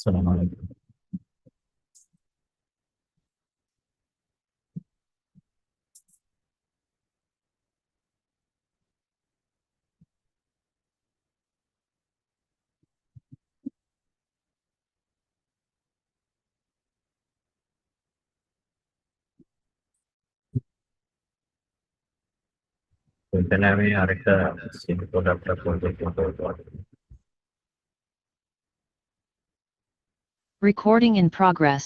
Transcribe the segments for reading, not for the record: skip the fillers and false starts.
আসসালামু আলাইকুম। তো এখানে আমি আরেকটা সিম্পল একটা প্রজেক্ট করবো। Recording in progress.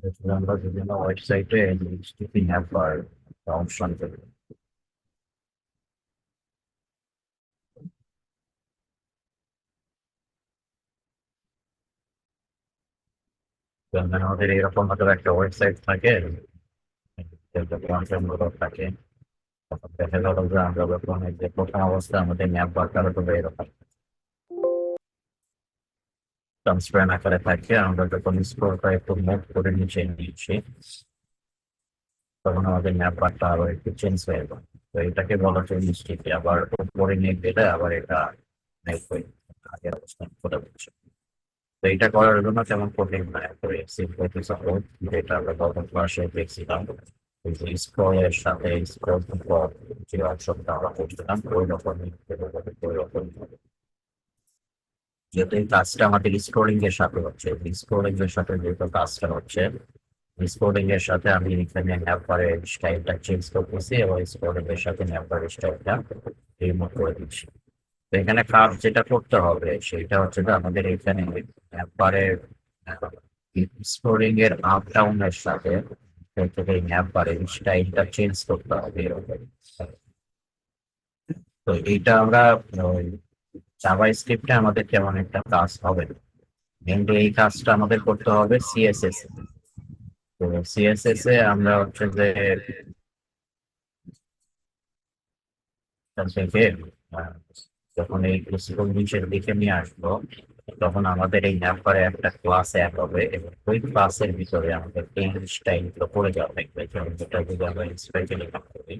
যেটা আমরা বিভিন্ন ওয়েবসাইটে স্টিকিং অ্যাপ আর অপশন দেবো। যেমন আমাদের এরকম হয়তো একটা ওয়েবসাইট থাকে, কন্টেন্ট গুলো থাকে। তখন দেখা গেল যে আমরা যখন এই যে প্রথম অবস্থায় আমাদের ম্যাপ বার্তার হবে এরকম ট্রান্সপারেন্ট আকারে থাকে। আমরা যখন স্ক্রলটা একটু মুভ করে নিচে নিচ্ছি, তখন আমাদের ম্যাপ বারটা আবার একটু চেঞ্জ হয়ে যায়। তো এটাকে বলা যায় মিস্টেক। আবার উপরে নিয়ে গেলে আবার এটা আগের অবস্থান করে দিচ্ছে। তো এটা করার জন্য তেমন কঠিন নয়, করে সিম্পল কিছু কোড যেটা আমরা গত ক্লাসে দেখছিলাম। স্ক্রলের সাথে স্ক্রল যে অপশনটা আমরা করছিলাম ওই রকম যেহেতু এই কাজটা আমাদের স্ক্রোলিং এর সাথে হচ্ছে, স্ক্রোলিং এর সাথে যেহেতু কাজটা হচ্ছে, স্ক্রোলিং এর সাথে আমি এখানে ন্যাপারের স্টাইলটা চেঞ্জ করতেছি এবং স্ক্রোলিং এর সাথে ন্যাপারের স্টাইলটা রিমুভ করে দিচ্ছি। তো এখানে কাজ যেটা করতে হবে সেটা হচ্ছে যে আমাদের এখানে ন্যাপারের স্ক্রোলিং এর আপ ডাউনের সাথে থেকে ন্যাপারের স্টাইলটা চেঞ্জ করতে হবে এরকম। তো এইটা আমরা জাভা স্ক্রিপ্টে আমাদের তেমন একটা কাজ হবে না। মেনলি এই কাজটা আমাদের করতে হবে সিএসএস। তো সিএসএস এ আমরা হচ্ছে যে এখান থেকে আহ, যখন এই স্কুল নিচের দিকে নিয়ে আসবো, তখন আমাদের এই নাম্বারে একটা ক্লাস অ্যাড হবে এবং ওই ক্লাসের ভিতরে আমাদের এই স্টাইল গুলো পড়ে যাওয়া থাকবে। যেমন যেটা যদি আমরা স্পেশালি কাজ করি,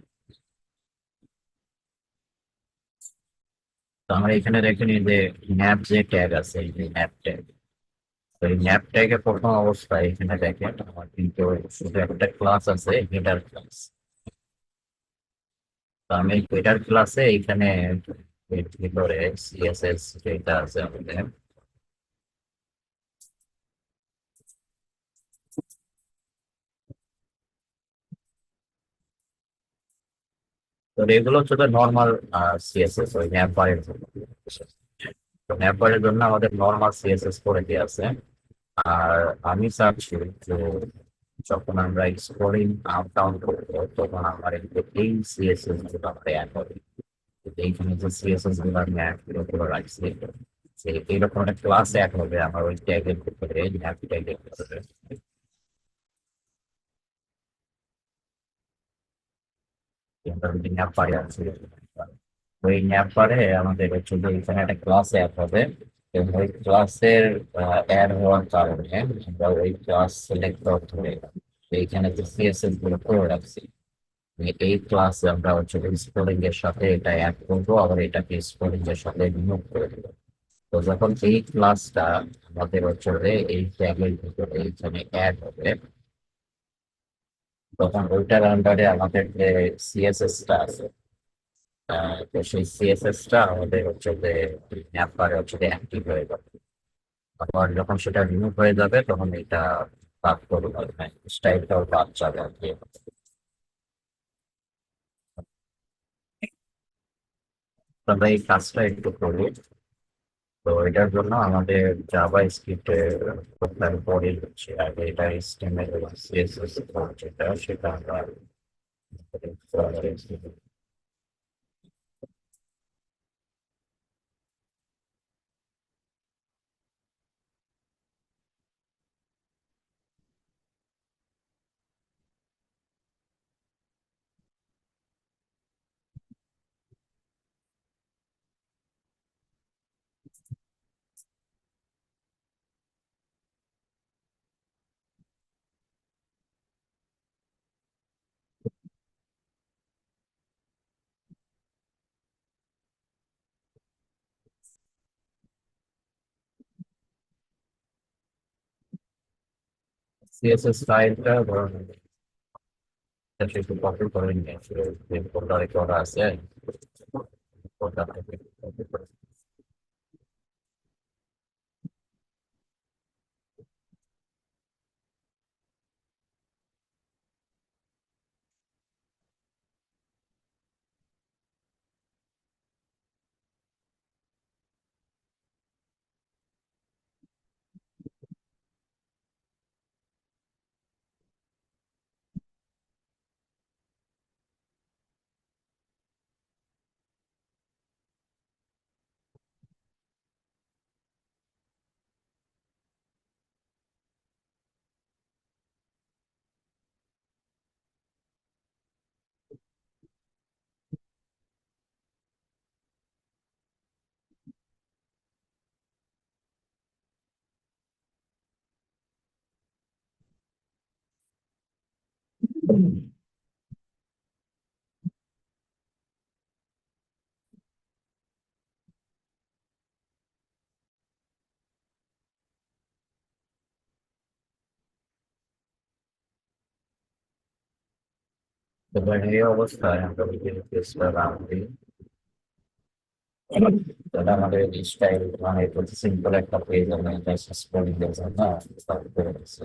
তো আমরা এখানে দেখে নিই যে ম্যাপ যে ট্যাগ আছে, এই যে ম্যাপ ট্যাগ। তো এই ম্যাপ ট্যাগে প্রথম অবস্থায় এখানে দেখেন আমার কিন্তু শুধু একটা ক্লাস আছে, হেডার ক্লাস। তো আমি হেডার ক্লাসে এখানে এর ভিতরে সিএসএস যেটা আছে আমাদের, তো এগুলো হচ্ছে নর্মাল সিএসএস ওই ম্যাপ বারের জন্য। তো ম্যাপ বারের জন্য আমাদের নর্মাল সিএসএস করে দিয়ে আছে। আর আমি চাচ্ছি যে যখন আমরা স্ক্রলিং আপ ডাউন করবো তখন আমার এই সিএসএস গুলো আমরা অ্যাড হবে। এইখানে যে সিএসএস গুলো আমি অ্যাড করে রাখছি, যে এইরকম একটা ক্লাস অ্যাড হবে আমার ওই ট্যাগের ভিতরে, ম্যাপ ট্যাগের ভিতরে। আমরা যদি ম্যাপ পারে আছে, ওই ম্যাপ পারে আমাদের হচ্ছে যে এখানে একটা ক্লাস অ্যাড হবে এবং ওই ক্লাসের অ্যাড হওয়ার কারণে আমরা ওই ক্লাস সিলেক্ট ধরে এইখানে যে সিএসএস গুলো করে রাখছি, এই ক্লাসে আমরা হচ্ছে স্পোর্টিং এর সাথে এটা অ্যাড করবো, আবার এটাকে স্পোর্টিং এর সাথে রিমুভ করে দেবো। তো যখন এই ক্লাসটা আমাদের হচ্ছে যে এই ট্যাগের ভিতরে এইখানে অ্যাড হবে, তখন ওইটার আন্ডারে আমাদের যে সিএসএস টা আছে, তো সেই সিএসএস টা আমাদের হচ্ছে যে ম্যাপারে হচ্ছে যে অ্যাক্টিভ হয়ে যাবে। আবার যখন সেটা রিমুভ হয়ে যাবে তখন এটা বাদ করবে, মানে স্টাইলটাও বাদ যাবে আর কি। তো আমরা এই কাজটা একটু করি। তো এটার জন্য আমাদের জাভা স্ক্রিপ্টে প্রোগ্রাম পড়ে হচ্ছে আগে এটা HTML এবং সিএসএস যেটা সেটা আমরা সিএসএস ফাইলটা ধরুন এটা একটু কপি করে নিয়ে আসলে যে ফোল্ডারে করা আছে ফোল্ডার থেকে copy করে। এবার এই অবস্থায় আমরা যদি পেজটা রান দিই তাহলে আমাদের স্টাইল মানে সিম্পল একটা পেজ আমরা জাস্ট স্ক্রলিং এর জন্য start করে দিচ্ছি।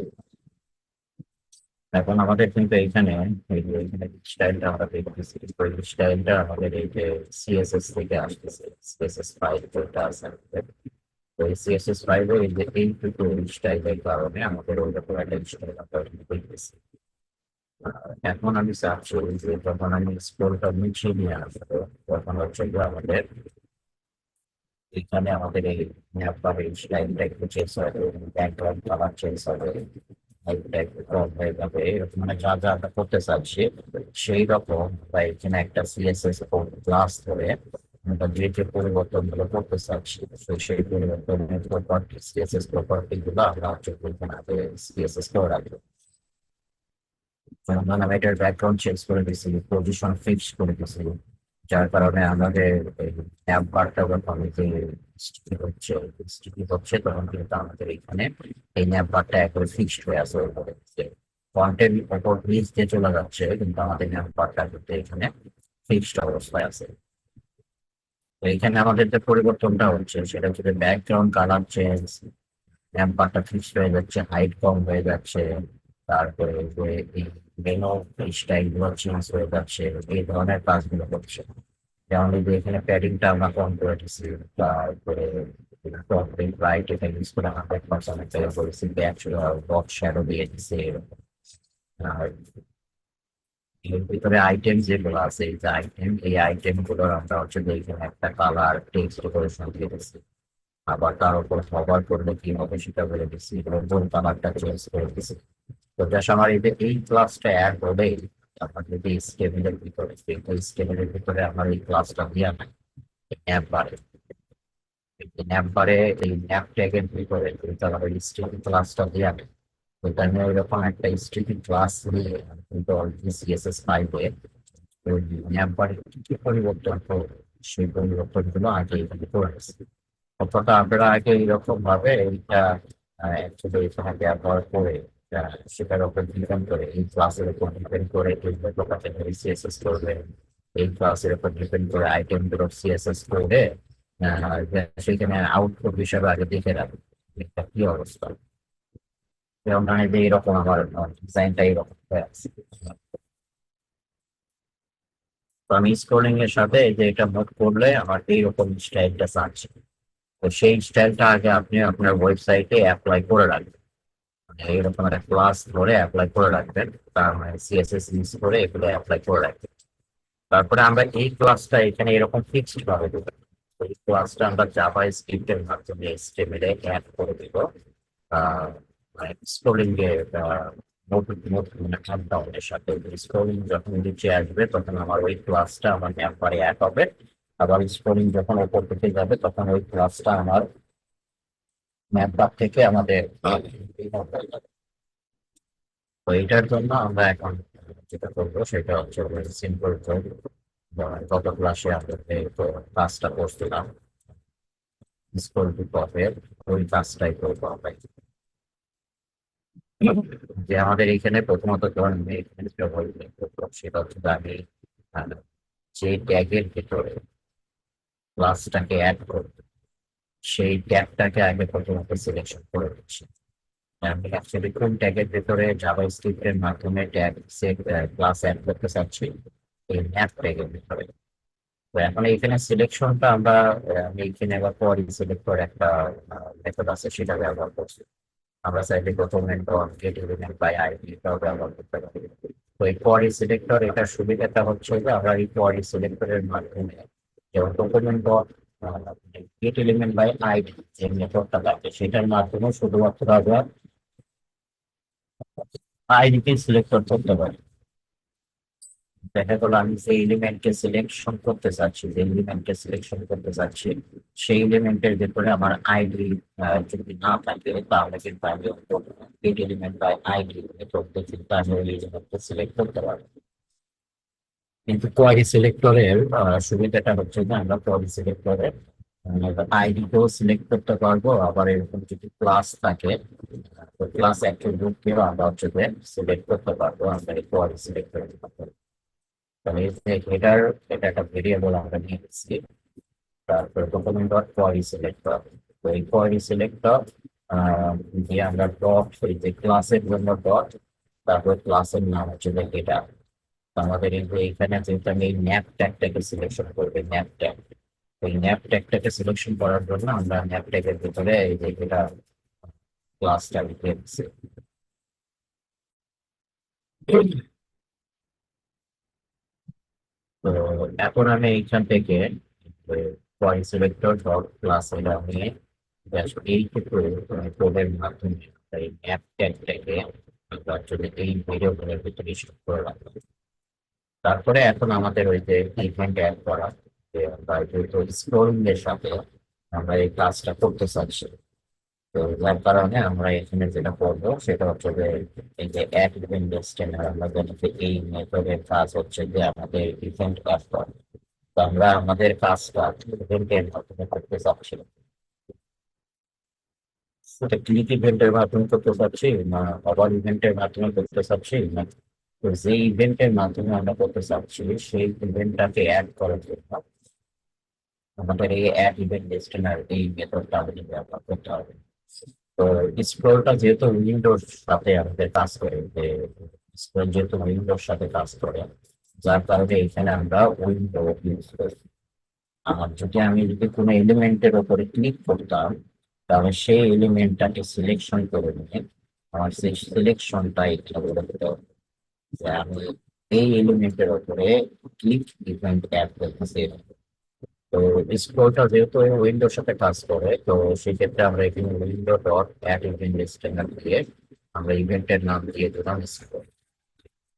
এখন আমাদের কিন্তু এইখানে এই যে এখানে স্টাইলটা আমরা দেখতেছি ওই স্টাইলটা আমাদের এই যে সিএসএস থেকে আসতেছে সিএসএস ফাইল যেটা আছে আমাদের। তো এই সিএসএস ফাইলে এই যে এইটুকু স্টাইলের কারণে আমাদের ওই রকম একটা স্টাইল আমরা দেখতেছি। এখন আমি চাচ্ছি যে যখন আমি স্ক্রলটা নিচে নিয়ে আসবো তখন হচ্ছে গিয়ে আমাদের এখানে আমাদের এই ম্যাপার এই স্টাইলটা একটু চেঞ্জ হবে ব্যাকগ্রাউন্ড কালার চেঞ্জ হবে হাইটটা একটু কম হয়ে যাবে এরকম মানে যা যা আমরা করতে চাচ্ছি সেই রকম বা এখানে একটা সিএসএস ক্লাস ধরে আমরা যে যে পরিবর্তনগুলো করতে চাচ্ছি তো সেই পরিবর্তনের প্রপার্টি সিএসএস প্রপার্টি গুলো আমরা হচ্ছে এখানে সিএসএস করে রাখবো। যেমন আমি এটার ব্যাকগ্রাউন্ড চেঞ্জ করে দিচ্ছি পজিশন ফিক্স করে দিচ্ছি যার কারণে আমাদের এই ট্যাব বারটা যখন যে স্টিকি হচ্ছে তখন কিন্তু আমাদের এখানে এই ন্যাপ বারটা একবারে ফিক্সড হয়ে আছে ওইভাবে যে ফন্টের উপর নিচ দিয়ে চলে যাচ্ছে কিন্তু আমাদের ন্যাপ বারটা কিন্তু এখানে ফিক্সড অবস্থায় আছে। তো এখানে আমাদের যে পরিবর্তনটা হচ্ছে সেটা হচ্ছে ব্যাকগ্রাউন্ড কালার চেঞ্জ র্যাম বারটা ফিক্সড হয়ে যাচ্ছে হাইট কম হয়ে যাচ্ছে তারপরে যে এই মেনু স্টাইল গুলো চেঞ্জ হয়ে যাচ্ছে এই ধরনের কাজগুলো করছে। যেমন এই যে এখানে প্যাডিংটা আমরা কম করে দিচ্ছি তারপরে রাইট এটা ইউজ করে 100% একটা করেছি ব্যাক ডট শ্যাডো দিয়ে দিচ্ছি এরকম। আর এর ভিতরে আইটেম যেগুলো আছে এই যে আইটেম এই আইটেম গুলোর আমরা হচ্ছে যে এখানে একটা কালার টেক্সট করে দিয়ে দিচ্ছি আবার তার উপর কভার করলে কি হবে সেটা বলে দিচ্ছি এবং কালারটা চেঞ্জ করে দিচ্ছি। তো জাস্ট আমার এই ক্লাসটা অ্যাড হলেই আমার যদি স্টেবিলের ভিতরে স্টেবিলের ভিতরে আমার এই ক্লাসটা দেওয়া নাই অ্যাপ বারে অ্যাপ বারে এই অ্যাপ ট্যাগের ভিতরে কিন্তু আমার এই স্টেবিল ক্লাসটা দেওয়া নেই। তো তাই আমি ওইরকম একটা স্টেবিল ক্লাস নিয়ে আমি কিন্তু অলরেডি সিএসএস ফাইভে অ্যাপ বারে কি কি পরিবর্তন করবো সেই পরিবর্তনগুলো আগে এখানে করে আসছি। অথবা আপনারা আগে এইরকম ভাবে এইটা অ্যাকচুয়ালি এখানে ব্যবহার করে সেটার উপর ডিপেন্ড করে এই ক্লাসের উপর ডিপেন্ড করে এইভাবে ক্যাটাগরি সিএসএস করবে এই ক্লাসের উপর ডিপেন্ড করে আইটেম গুলো সিএসএস করে সেখানে আউটপুট হিসাবে আগে দেখে রাখবে এটা কি অবস্থা। যেমন ধরেন যে এরকম আমার ডিজাইনটা এরকম হয়ে আছে। তো আমি স্ক্রোলিং এর সাথে এই যে এটা মুভ করলে আমার এইরকম স্টাইলটা চাচ্ছে। তো সেই স্টাইলটা আগে আপনি আপনার ওয়েবসাইটে অ্যাপ্লাই করে রাখবেন মানে এরকম একটা ক্লাস ধরে অ্যাপ্লাই করে রাখবেন তার মানে সিএসএস ইউজ করে এগুলো অ্যাপ্লাই করে রাখবেন। তারপরে আমরা এই ক্লাসটা এখানে এরকম ফিক্সড ভাবে দেবো এই ক্লাসটা আমরা জাভা স্ক্রিপ্টের মাধ্যমে HTML এ অ্যাড করে দিব আহ মানে স্ক্রোলিং এর নোট নোট মানে কাউন্টডাউনের সাথে স্ক্রোলিং যখন নিচে আসবে তখন আমার ওই ক্লাসটা আমার ম্যাপারে অ্যাড হবে আবার স্ক্রোলিং যখন ওপর দিকে যাবে তখন ওই ক্লাসটা আমার ম্যাপ বার থেকে আমাদের এই map এ যাবে। তো এটার জন্য আমরা এখন যেটা করবো সেটা হচ্ছে সিম্পল কোড গত ক্লাসে আমাদের কাজটা করছিলাম স্কুল টু টপের ওই কাজটাই করবো আমরা। যে আমাদের এখানে প্রথমত ধরুন আমি এখানে যেটা বলবো সেটা হচ্ছে যে আমি আহ, যে ট্যাগের ভিতরে ক্লাসটাকে অ্যাড করবো সেই ট্যাগটাকে আগে প্রথমত সিলেকশন করে দিচ্ছি। আমি অ্যাকচুয়ালি কোন ট্যাগের ভিতরে জাভা স্ক্রিপ্টের মাধ্যমে ট্যাগ সেট ক্লাস অ্যাড করতে চাচ্ছি এই ম্যাপ ট্যাগের ভিতরে। তো এখন এইখানে সিলেকশনটা আমরা আমি এখানে আবার পর সিলেক্টর একটা মেথড আছে সেটা ব্যবহার করছি। আমরা চাইলে প্রথমে dot get element by ID এটাও ব্যবহার করতে পারি। তো এই পর সিলেক্টর এটার সুবিধাটা হচ্ছে যে আমরা এই পর সিলেক্টরের মাধ্যমে যেমন document dot get element by ID যে মেথডটা থাকে সেটার মাধ্যমে শুধুমাত্র আমরা আইডিকে সিলেক্ট করতে পারি। দেখা গেলো আমি যে এলিমেন্টকে সিলেকশন করতে চাচ্ছি যে এলিমেন্টকে সিলেকশন করতে চাচ্ছি সেই এলিমেন্টের ভেতরে আমার আইডি যদি না থাকে তাহলে কিন্তু আমি get element by ID method কিন্তু আমি ওই এলিমেন্টকে সিলেক্ট করতে পারবো। কিন্তু কোয়ারি সিলেক্টরের সুবিধাটা হচ্ছে যে আমরা কোয়ারি সিলেক্টরের আইডিকেও সিলেক্ট করতে পারবো, আবার এরকম যদি ক্লাস থাকে ক্লাস অ্যাট্রিবিউটকেও আমরা হচ্ছে সিলেক্ট করতে পারবো আমরা এই কোয়ারি সিলেক্টরের মাধ্যমে। তাহলে এই যে হেডার এটা একটা ভেরিয়েবল আমরা নিয়ে নিচ্ছি, তারপর ডকুমেন্ট ডট কোয়ারি সিলেক্টর। তো এই কোয়ারি সিলেক্টর দিয়ে আমরা ডট এই যে ক্লাসের জন্য ডট, তারপর ক্লাসের নাম হচ্ছে এটা। আমাদের এই যে এখানে যেহেতু আমি এই ন্যাপ ট্যাগটাকে সিলেকশন করবো ন্যাপ ট্যাগ, এই ন্যাপ ট্যাগটাকে সিলেকশন করার জন্য আমরা ন্যাপ ট্যাগের ভিতরে এই যে এটা ক্লাসটা লিখে দিচ্ছি। তো এখন আমি এইখান থেকে পয়েন্ট সিলেক্টর ডট ক্লাস এটা নিয়ে এইটুকু কোডের মাধ্যমে এই ম্যাপ ট্যাগটাকে আমরা যদি এই ভেরিয়েবলের ভিতরে স্টোর করে রাখলাম। তারপরে এখন আমাদের ওই যে ইভেন্ট অ্যাড করা, যে আমরা যেহেতু স্ক্রোলিং এর সাথে আমরা এই কাজটা করতে চাচ্ছি, তো যার কারণে আমরা এখানে যেটা করবো সেটা হচ্ছে যে এই যে অ্যাড ইভেন্ট লিস্টেনার আমরা জানি যে এই মেথডের কাজ হচ্ছে যে আমাদের ইভেন্ট অ্যাড করা। তো আমরা আমাদের কাজটা ইভেন্টের মাধ্যমে করতে চাচ্ছি, সেটা ক্লিক ইভেন্টের মাধ্যমে করতে চাচ্ছি না আবার ইভেন্টের মাধ্যমে করতে চাচ্ছি না। তো যে ইভেন্টের মাধ্যমে আমরা করতে চাচ্ছি সেই ইভেন্টটাকে অ্যাড করার জন্য আমাদের এই অ্যাড ইভেন্ট লিস্টেনার এই মেথডটা আমাদের ব্যবহার করতে হবে। তো স্ক্রলটা যেহেতু উইন্ডোর সাথে আমাদের কাজ করে, যে স্ক্রল যেহেতু উইন্ডোর সাথে কাজ করে যার কারণে এখানে আমরা উইন্ডো ইউজ করি। আর যদি কোনো এলিমেন্টের উপরে ক্লিক করতাম তাহলে সেই এলিমেন্টটাকে সিলেকশন করে নিয়ে আমার সেই সিলেকশনটা এখানে বলতে হবে যে আমি এই এলিমেন্টের উপরে ক্লিক ইভেন্ট অ্যাড করতেছি। তো স্ক্রলটা যেহেতু উইন্ডোর সাথে কাজ করে তো সেক্ষেত্রে আমরা এখানে উইন্ডো ডট অ্যাড ইভেন্ট লিস্টেনার দিয়ে আমরা ইভেন্টের নাম দিয়ে দিলাম স্ক্রল,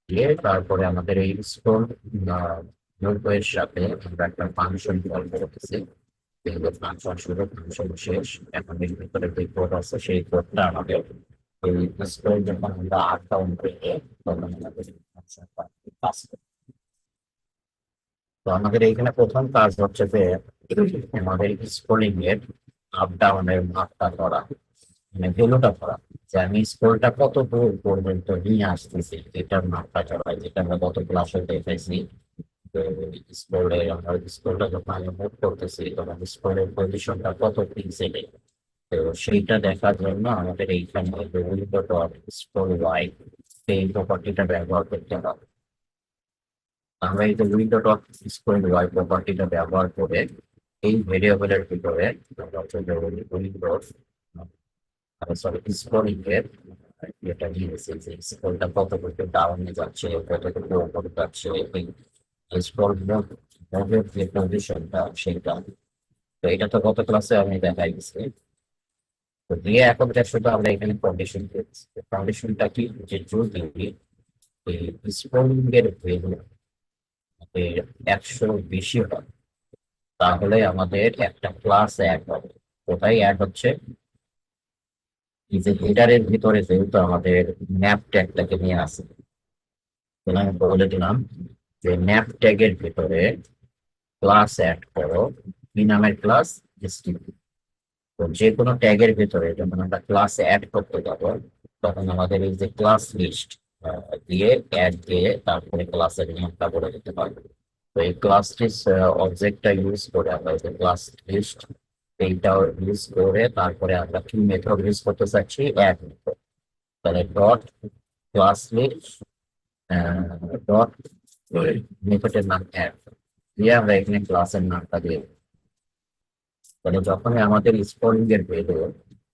দিয়ে তারপরে আমাদের এই স্ক্রল এর সাথে আমরা একটা ফাংশন কল করতেছি। যেগুলো ফাংশন শুরু ফাংশন শেষ, এখন এর ভিতরে যে কোড আছে সেই কোডটা আমাদের এই স্ক্রল যখন আমরা আপ ডাউন করবো তখন আমাদের ফাংশনটা কাজ করবে। তো আমাদের এইখানে প্রথম কাজ হচ্ছে যে আমাদের স্ক্রলিং এর আপ ডাউনের মাপটা করা, মানে ভ্যালুটা করা, যে আমি স্ক্রলটা কত দূর পর্যন্ত নিয়ে আসতেছি এটার মাপটা করা, যেটা আমরা গত ক্লাসে দেখাইছি। তো স্ক্রলে আমরা স্ক্রলটা যখন আমি মুভ করতেছি তখন স্ক্রলের পজিশনটা কত পিক্সেলে, তো সেইটা দেখার জন্য আমাদের এইখানে উইন্ডো ডট স্ক্রল ওয়াই এই প্রপার্টিটা ব্যবহার করতে হবে। আমরা এই যে উইন্ডো ডট স্ক্রল ওয়াই প্রপার্টিটা ব্যবহার করে এই ভেরিয়েবলের ভিতরে আমরা হচ্ছে যে উইন্ডোর সরি স্ক্রলিং এর এটা নিয়েছি যে স্ক্রলটা কতটুকু ডাউনে যাচ্ছে কতটুকু উপরে যাচ্ছে এই স্ক্রল মোডের যে পজিশনটা সেটা। তো এটা তো গত ক্লাসে আমি দেখাই গেছি। তো দিয়ে এখন শুধু আমরা এখানে কন্ডিশন দিচ্ছি, কন্ডিশনটা কি যে যদি এই স্ক্রলিং এর ভ্যালু 100 বেশি হয় তাহলে আমাদের একটা ক্লাস অ্যাড হবে। কোথায় অ্যাড হচ্ছে, এই যে হেডারের ভিতরে যেহেতু আমাদের ম্যাপ ট্যাগটাকে নিয়ে আসে, তাহলে আমি বলে দিলাম যে ম্যাপ ট্যাগের ভিতরে ক্লাস অ্যাড করো কি নামের ক্লাস, স্টিপ। তো যে কোনো ট্যাগের ভিতরে যখন আমরা ক্লাস অ্যাড করতে যাবো তখন আমাদের এই যে ক্লাস লিস্ট দিয়ে অ্যাড দিয়ে তারপরে ক্লাসের নিয়মটা বলে দিতে পারবো। তো এই ক্লাস লিস্ট অবজেক্টটা ইউজ করে আমরা এই যে ক্লাস লিস্ট এইটা ইউজ করে তারপরে আমরা কি মেথড ইউজ করতে চাচ্ছি, অ্যাড মেথড। তাহলে ডট ক্লাস লিস্ট ডট মেথডের নাম অ্যাড দিয়ে আমরা এখানে ক্লাসের নামটা দিয়ে দেব। তাহলে যখনই আমাদের স্কোরিং এর ভ্যালু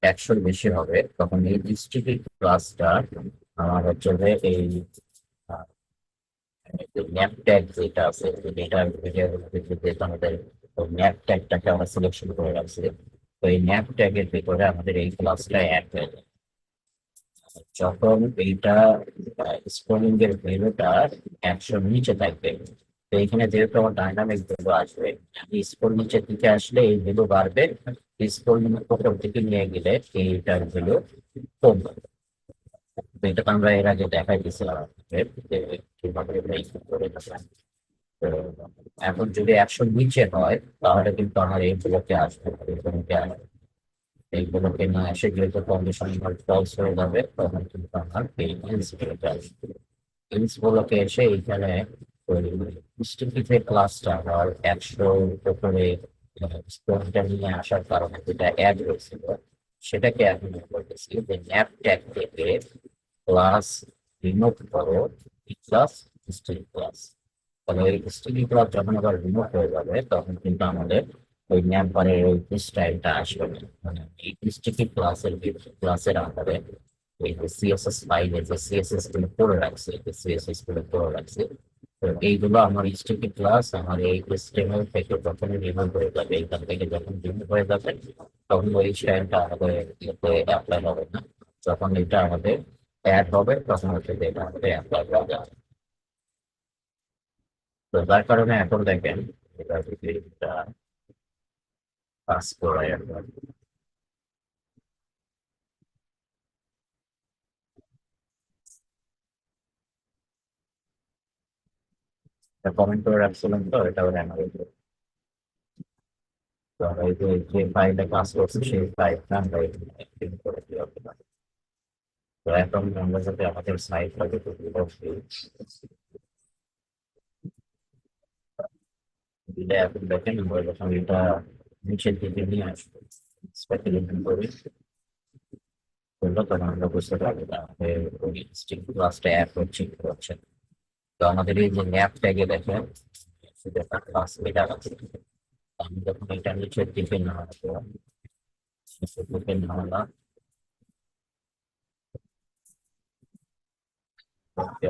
100-র বেশি হবে তখন এই ডিস্ট্রিক্ট ক্লাসটা আমার হচ্ছে যে এই ম্যাপ ট্যাগ যেটা আছে ডেটার যেটা আমাদের ম্যাপ ট্যাগটাকে আমরা সিলেকশন করে রাখছি। তো এই ম্যাপ ট্যাগের ভিতরে আমাদের এই ক্লাসটা অ্যাড হয়ে যাবে যখন এইটা স্ক্রলিং এর ভ্যালুটা 100-র নিচে থাকবে। তো এখানে যেহেতু আমার ডাইনামিক ভ্যালু আসবে, স্ক্রল নিচের দিকে আসলে এই ভ্যালু বাড়বে, স্ক্রল উপর দিকে নিয়ে গেলে এইটার ভ্যালু কমবে। তো এটা তো আমরা এর আগে দেখাই দিয়েছিলাম আপনাদের যে কিভাবে আমরা এই করে থাকলাম। তো এখন যদি 100-র নিচে হয় তাহলে কিন্তু আমার এই ব্লকে আসবে, এই ব্লকে আসবে। এইগুলোকে না এসে যেহেতু কন্ডিশন ফলস হয়ে যাবে তখন কিন্তু আমার এই এলস ব্লকে আসবে। এলস ব্লকে এসে এইখানে স্টিফিতে ক্লাসটা আমার 100-র উপরে স্কোরটা নিয়ে আসার কারণে যেটা অ্যাড হয়েছিল সেটাকে এখন বলতেছি যে ম্যাপ ট্যাগ থেকে ক্লাস রিমুভ করো ক্লাস স্টিল ক্লাস। তাহলে এই স্টিল ক্লাস যখন আবার রিমুভ হয়ে যাবে তখন কিন্তু আমাদের ওই ম্যাপ বারের ওই স্টাইলটা আসবে না। মানে এই স্টিকি ক্লাসের আন্ডারে এই যে সিএসএস ফাইলে যে সিএসএস গুলো করে রাখছে, যে সিএসএস গুলো করে রাখছে, তো এইগুলো আমার স্টিকি ক্লাস আমার এই HTML থেকে যখন রিমুভ হয়ে যাবে, এইখান থেকে যখন রিমুভ হয়ে যাবে তখন ওই স্টাইলটা আমাদের অ্যাপ্লাই হবে না। যখন এটা আমাদের অ্যাড হবে তখন হচ্ছে যে এটা আমাদের অ্যাপ্লাই করা যাবে। তো যার কারণে এখন দেখেন এটা যদি এটা পাস করাই একবার, কমেন্ট করে রাখছিলাম তো এটা ওরা আমাদের। তো আমরা এই যে ফাইলটা কাজ করছি সেই ফাইলটা আমরা এখানে করে দিলাম। তো এখন আমরা যাতে আমাদের সাইটটাকে দিলে এখন দেখেন আমরা যখন এটা নিচের দিকে নিয়ে আসবো স্পেকুলেশন করে করলো তখন আমরা বুঝতে পারবো যে আমাদের ওই স্ট্রিং ক্লাসটা অ্যাড হচ্ছে কি হচ্ছে না। তো আমাদের এই যে ম্যাপ ট্যাগে দেখেন শুধু একটা ক্লাস এটা আছে। আমি যখন এটা নিচের দিকে না আসবো নিচের দিকে না হলাম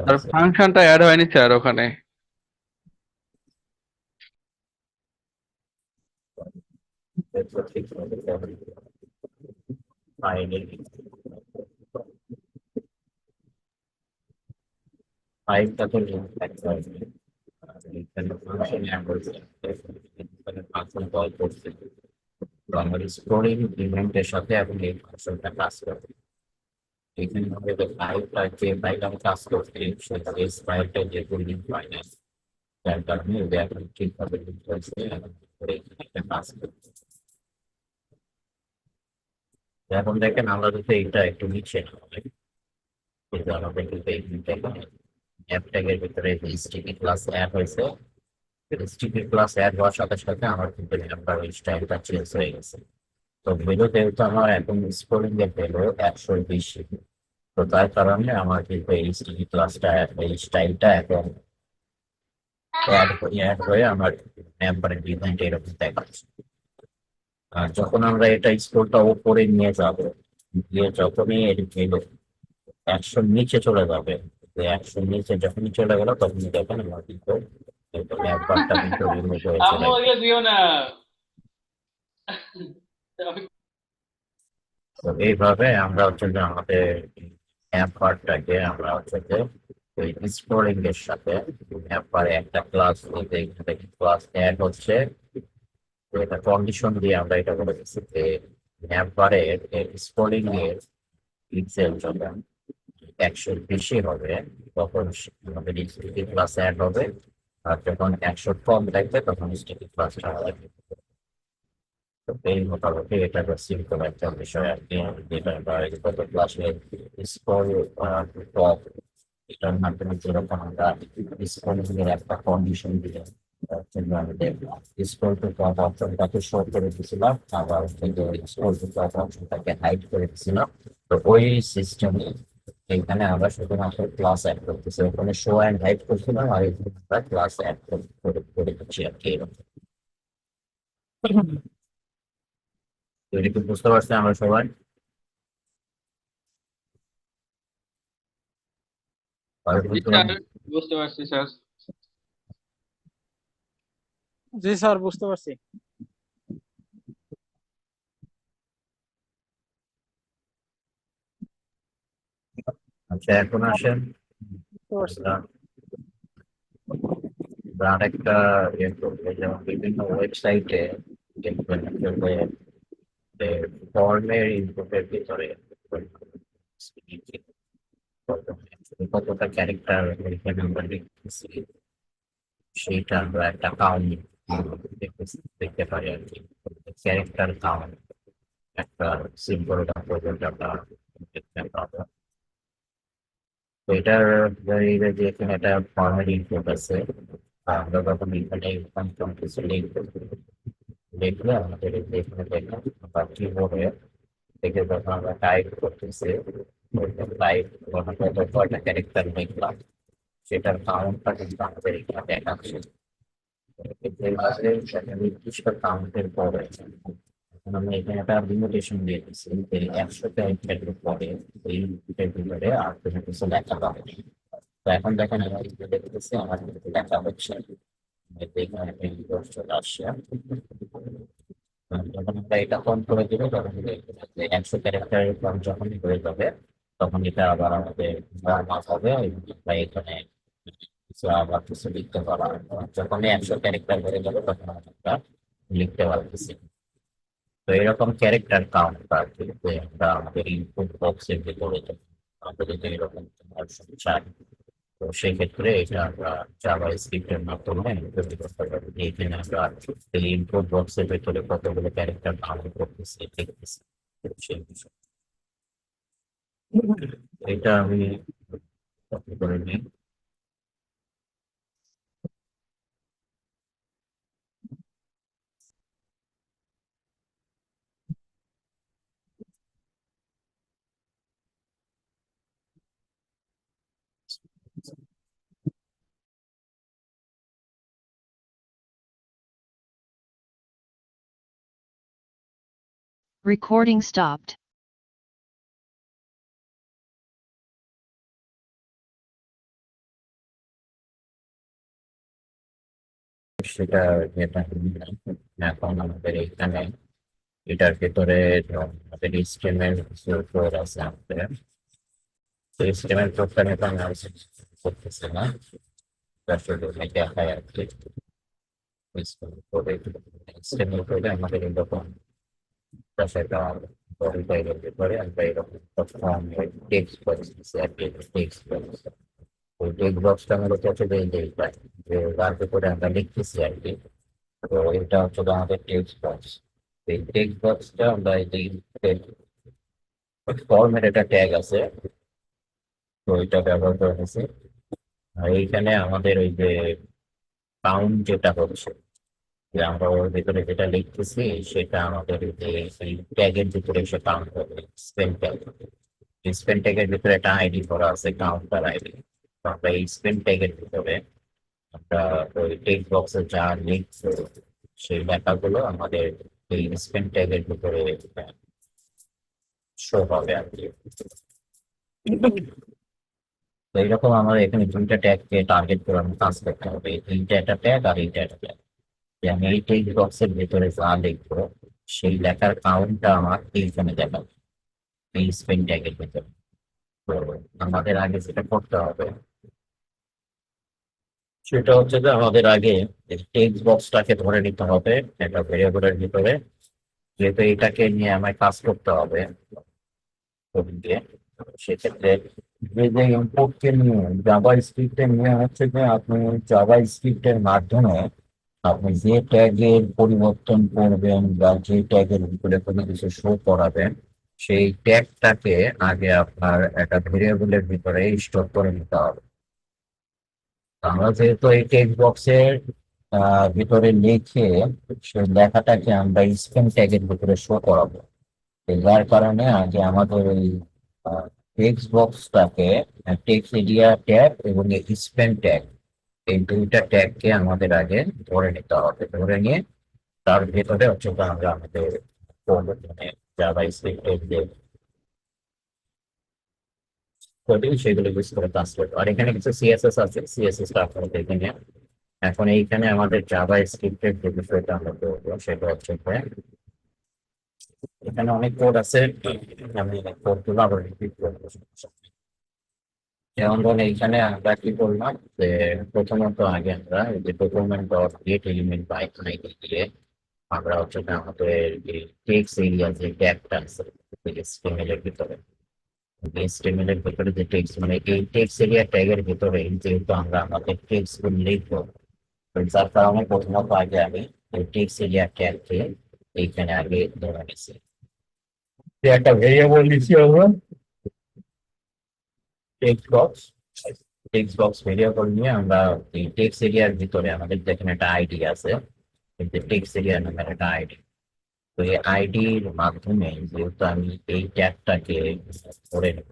আর ফাংশনটা অ্যাড হয়নি স্যার ওখানে। ঠিক ফাইলে ফাইলটাতে লিঙ্ক থাকতে হবে। আর এখানে ফাংশন অ্যাড হয়েছে এখানে ফাংশন কল করছে। তো আমার স্টোরিং ইভেন্টের সাথে এখন এই ফাংশনটা কাজ করবে। এখানে আমাদের যে ফাইলটা যে ফাইল আমি কাজ করছি সেই ফাইলটা যেহেতু লিঙ্ক হয় না যার কারণে ওদের এখন ঠিকভাবে লিঙ্ক হয়েছে এখন করে এখানে একটা কাজ করছে। তো এখন দেখেন আমরা যদি এটা একটু নিচে নামাই, এই যে আমাদের কিন্তু এই অ্যাপ ট্যাগের ভিতরে স্টিকি ক্লাস অ্যাড হয়েছে। স্টিকি ক্লাস অ্যাড হওয়ার সাথে সাথে আমার কিন্তু নাম্বার স্টাইলটা চেঞ্জ হয়ে গেছে। তো ভ্যালু যেহেতু আমার এখন স্কোরিং এর ভ্যালু 100-র বেশি, তো তার কারণে আমার কিন্তু এই স্টিকি ক্লাসটা এই স্টাইলটা এখন অ্যাড হয়ে আমার নাম্বারের ডিজাইনটা এরকম দেখাচ্ছে। আর যখন আমরা এটা স্কোরটা উপরে নিয়ে যাব, গিয়ে যখনই এর ভ্যালু 100-র নিচে চলে যাবে, তো 100-র নিচে যখনই চলে গেল তখনই দেখেন আমার কিন্তু নাম্বারটা কিন্তু রিমুভ হয়ে চলে আম্মু গেল। ওকে দিও না। তো এইভাবে আমরা হচ্ছে যে আমাদের অ্যাপ পার্টটাকে আমরা হচ্ছে যে ওই স্ক্রোলিং এর সাথে অ্যাপ পারে একটা ক্লাস বলতে এখান থেকে ক্লাস অ্যাড হচ্ছে। তো এটা কন্ডিশন দিয়ে আমরা এটা বলে দিচ্ছি যে অ্যাপ পারে স্ক্রোলিং এর পিক্সেল যখন 100-র বেশি হবে তখন আমাদের স্টিকি ক্লাস অ্যাড হবে। আর যখন 100 কম থাকবে তখন স্টিকি ক্লাসটা হবে। তো এই মোটামুটি এটা একটা সিম্পল একটা বিষয় আর কি, যেটা আমরা এই গত ক্লাসে স্কোর টপ এটার মাধ্যমে যেরকম আমরা স্কোরের একটা কন্ডিশন দিয়ে জন্য আমাদের স্কোর টু টপ অপশনটাকে শো করে দিয়েছিলাম, আবার স্কোর টু টপ অপশনটাকে হাইড করে দিয়েছিলাম। তো ওই সিস্টেমে এইখানে আমরা শুধুমাত্র ক্লাস অ্যাড করতেছি, ওখানে শো অ্যান্ড হাইড করছিলাম আর এখানে আমরা ক্লাস অ্যাড করে দিচ্ছি আর কি এরকম। তো এটা কি বুঝতে পারছি আমরা সবাই? জি স্যার, বুঝতে পারছি স্যার। জি স্যার, বুঝতে পারছি। আচ্ছা এখন আসেন বুঝতে পারছি। আমরা আরেকটা ইয়ে করবো, যেমন বিভিন্ন ওয়েবসাইটে দেখবেন যে ফর্মের ইনপুটের ভিতরে কতটা ক্যারেক্টার এখানে আমরা লিখতেছি সেইটা আমরা একটা কাউন্ট দেখতে পারি আর কি। ক্যারেক্টার কাউন্ট একটা সিম্বল পর্যন্ত আমরা দেখতে পাবো। তো এটার যে এখানে একটা ফর্মের ইনপুট আছে, আমরা যখন এখানে কিছু লিখলে আমাদের এখানে দেখলাম বা কিবোর্ডে থেকে যখন আমরা টাইপ করতেছি টাইপ কয়টা ক্যারেক্টার লিখলাম সেটার কাউন্টটা কিন্তু আমাদের এখানে দেখাচ্ছে। নির্দিষ্ট কাউন্টের পরে এখন আমরা এখানে একটা লিমিটেশন দিয়ে দিচ্ছি যে 100 ক্যারেক্টারের পরে এই লিমিটের ভিতরে আর কোনো কিছু লেখা পাবে না। তো এখন দেখেন আমরা দেখতেছি আমার কিন্তু লেখা হচ্ছে, এখানে চলে আসছে। যখন আমরা এটা অন করে দিব তখন যে 100 ক্যারেক্টারের কম যখনই হয়ে যাবে তখন এটা আবার আমাদের মাস হবে আমরা এখানে কিছু আবার কিছু লিখতে পারবো। যখনই 100 ক্যারেক্টার হয়ে যাবে তখন আমরা লিখতে পারতেছি। তো এরকম ক্যারেক্টার কাউন্ট আর কি যে আমরা আমাদের ইনপুট বক্সের ভিতরে আমাদের যদি এরকম অপশন চাই, তো সেই ক্ষেত্রে এটা আমরা জাভা স্ক্রিপ্টের মাধ্যমে তৈরি করতে পারি। এখানে আমরা এই ইনপুট বক্সের ভেতরে কতগুলো ক্যারেক্টার কাউন্ট করতেছি দেখতেছি সেই বিষয়। এটা আমি কপি করে নিই। Recording stopped. সেটা যেটা নিলাম। এখন আমাদের এখানে এটার ভেতরে আমাদের HTML কিছু কোড আছে আমাদের। তো HTML কোডটা নিয়ে তো আমি আলোচনা করতেছি না, আসলে দেখায় আর কি। HTML কোডে আমাদের এরকম সেটা বডি টাইপের ভেতরে আমরা এরকম ফর্ম টেক্সট বক্স দিচ্ছি আর কি, টেক্সট বক্স। ওই টেক্সট বক্সটা মূলত হচ্ছে যে এইটা যে যার ভেতরে আমরা লিখতেছি আর কি। তো এটা হচ্ছে আমাদের টেক্সট বক্স। এই টেক্সট বক্সটা আমরা এই যে ফর্মের একটা ট্যাগ আছে, তো এটা ব্যবহার করে নিছি। আর এইখানে আমাদের ওই যে কাউন্ট যেটা হচ্ছে যে আমরা ওর ভিতরে যেটা লিখতেছি সেটা আমাদের এই ট্যাগের ভিতরে এসে কাউন্ট হবে। স্পেল ট্যাগ, স্পেল ট্যাগের ভিতরে একটা আইডি করা আছে কাউন্টার আইডি। তো আমরা এই স্পেল ট্যাগের ভিতরে আমরা ওই টেক্সট বক্সে যা লিখছে সেই লেখাগুলো আমাদের এই স্পেল ট্যাগের ভিতরে শো হবে আর কি। তো এইরকম আমার এখানে দুইটা ট্যাগকে টার্গেট করে আমি কাজ করতে হবে, এইটা একটা ট্যাগ আর এইটা একটা ট্যাগ। যে আমি এই টেক্সট বক্সের ভিতরে যা লিখবো সেই লেখার কাউন্টটা আমার এইখানে দেখাবে এই স্পেন ট্যাগের ভিতরে। তো আমাদের আগে যেটা করতে হবে সেটা হচ্ছে যে আমাদের আগে টেক্সট বক্সটাকে ধরে নিতে হবে একটা ভেরিয়েবলের ভিতরে, যেহেতু এটাকে নিয়ে আমায় কাজ করতে হবে কোডিং দিয়ে। সেক্ষেত্রে যে ইনপুটকে নিয়ে জাভা স্ক্রিপ্টে নিয়ে হচ্ছে যে আপনি জাভা স্ক্রিপ্টের মাধ্যমে আপনি যে ট্যাগের পরিবর্তন করবেন বা যে ট্যাগের ভিতরে কোনো কিছু শো করাবেন, সেই ট্যাগটাকে আগে আপনার একটা ভেরিয়েবলের ভিতরে স্টোর করে নিতে হবে। আমরা যেহেতু এই টেক্সট বক্সের ভিতরে লিখে সেই লেখাটাকে আমরা স্পেন ট্যাগের ভিতরে শো করাবো, তো যার কারণে আগে আমাদের এই টেক্সট বক্সটাকে টেক্সট এরিয়া ট্যাগ এবং স্পেন ট্যাগ, এই দুইটা ট্যাগকে আমাদের আগে ধরে নিতে হবে। ধরে নিয়ে তার ভেতরে হচ্ছে গিয়ে আমরা আমাদের মানে জাভা স্ক্রিপ্টের যে কোডিং সেগুলো ইউজ করে কাজ করবো। আর এখানে কিছু সিএসএস আছে, সিএসএস টা আপনারা দেখে নিন। এখন এইখানে আমাদের জাভা স্ক্রিপ্টের যে বিষয়টা আমরা করবো সেটা হচ্ছে যে এখানে অনেক কোড আছে, আমি কোডগুলো আবার রিপিট করবো। যেমন ধরুন এইখানে আমরা কি করলাম যে প্রথমত আগে আমরা এই যে document dot get element by ID দিয়ে আমরা হচ্ছে যে আমাদের যে টেক্সট এরিয়া যে ট্যাগটা আছে HTML এর ভিতরে, HTML এর ভিতরে যে টেক্সট মানে এই টেক্সট এরিয়া ট্যাগের ভিতরে যেহেতু আমরা আমাদের টেক্সট গুলো লিখবো, তো যার কারণে প্রথমত আগে আমি এই টেক্সট এরিয়া ট্যাগকে এইখানে আগে ধরে নিছি। একটা ভেরিয়েবল নিচ্ছি আমরা text box, text box variable নিয়ে আমরা এই টেক্সট এরিয়ার ভিতরে আমাদের যেখানে একটা আইডি আছে, কিন্তু টেক্সট এরিয়া নামের একটা আইডি, তো এই আইডির মাধ্যমে যেহেতু আমি এই ট্যাগটাকে ধরে নেব,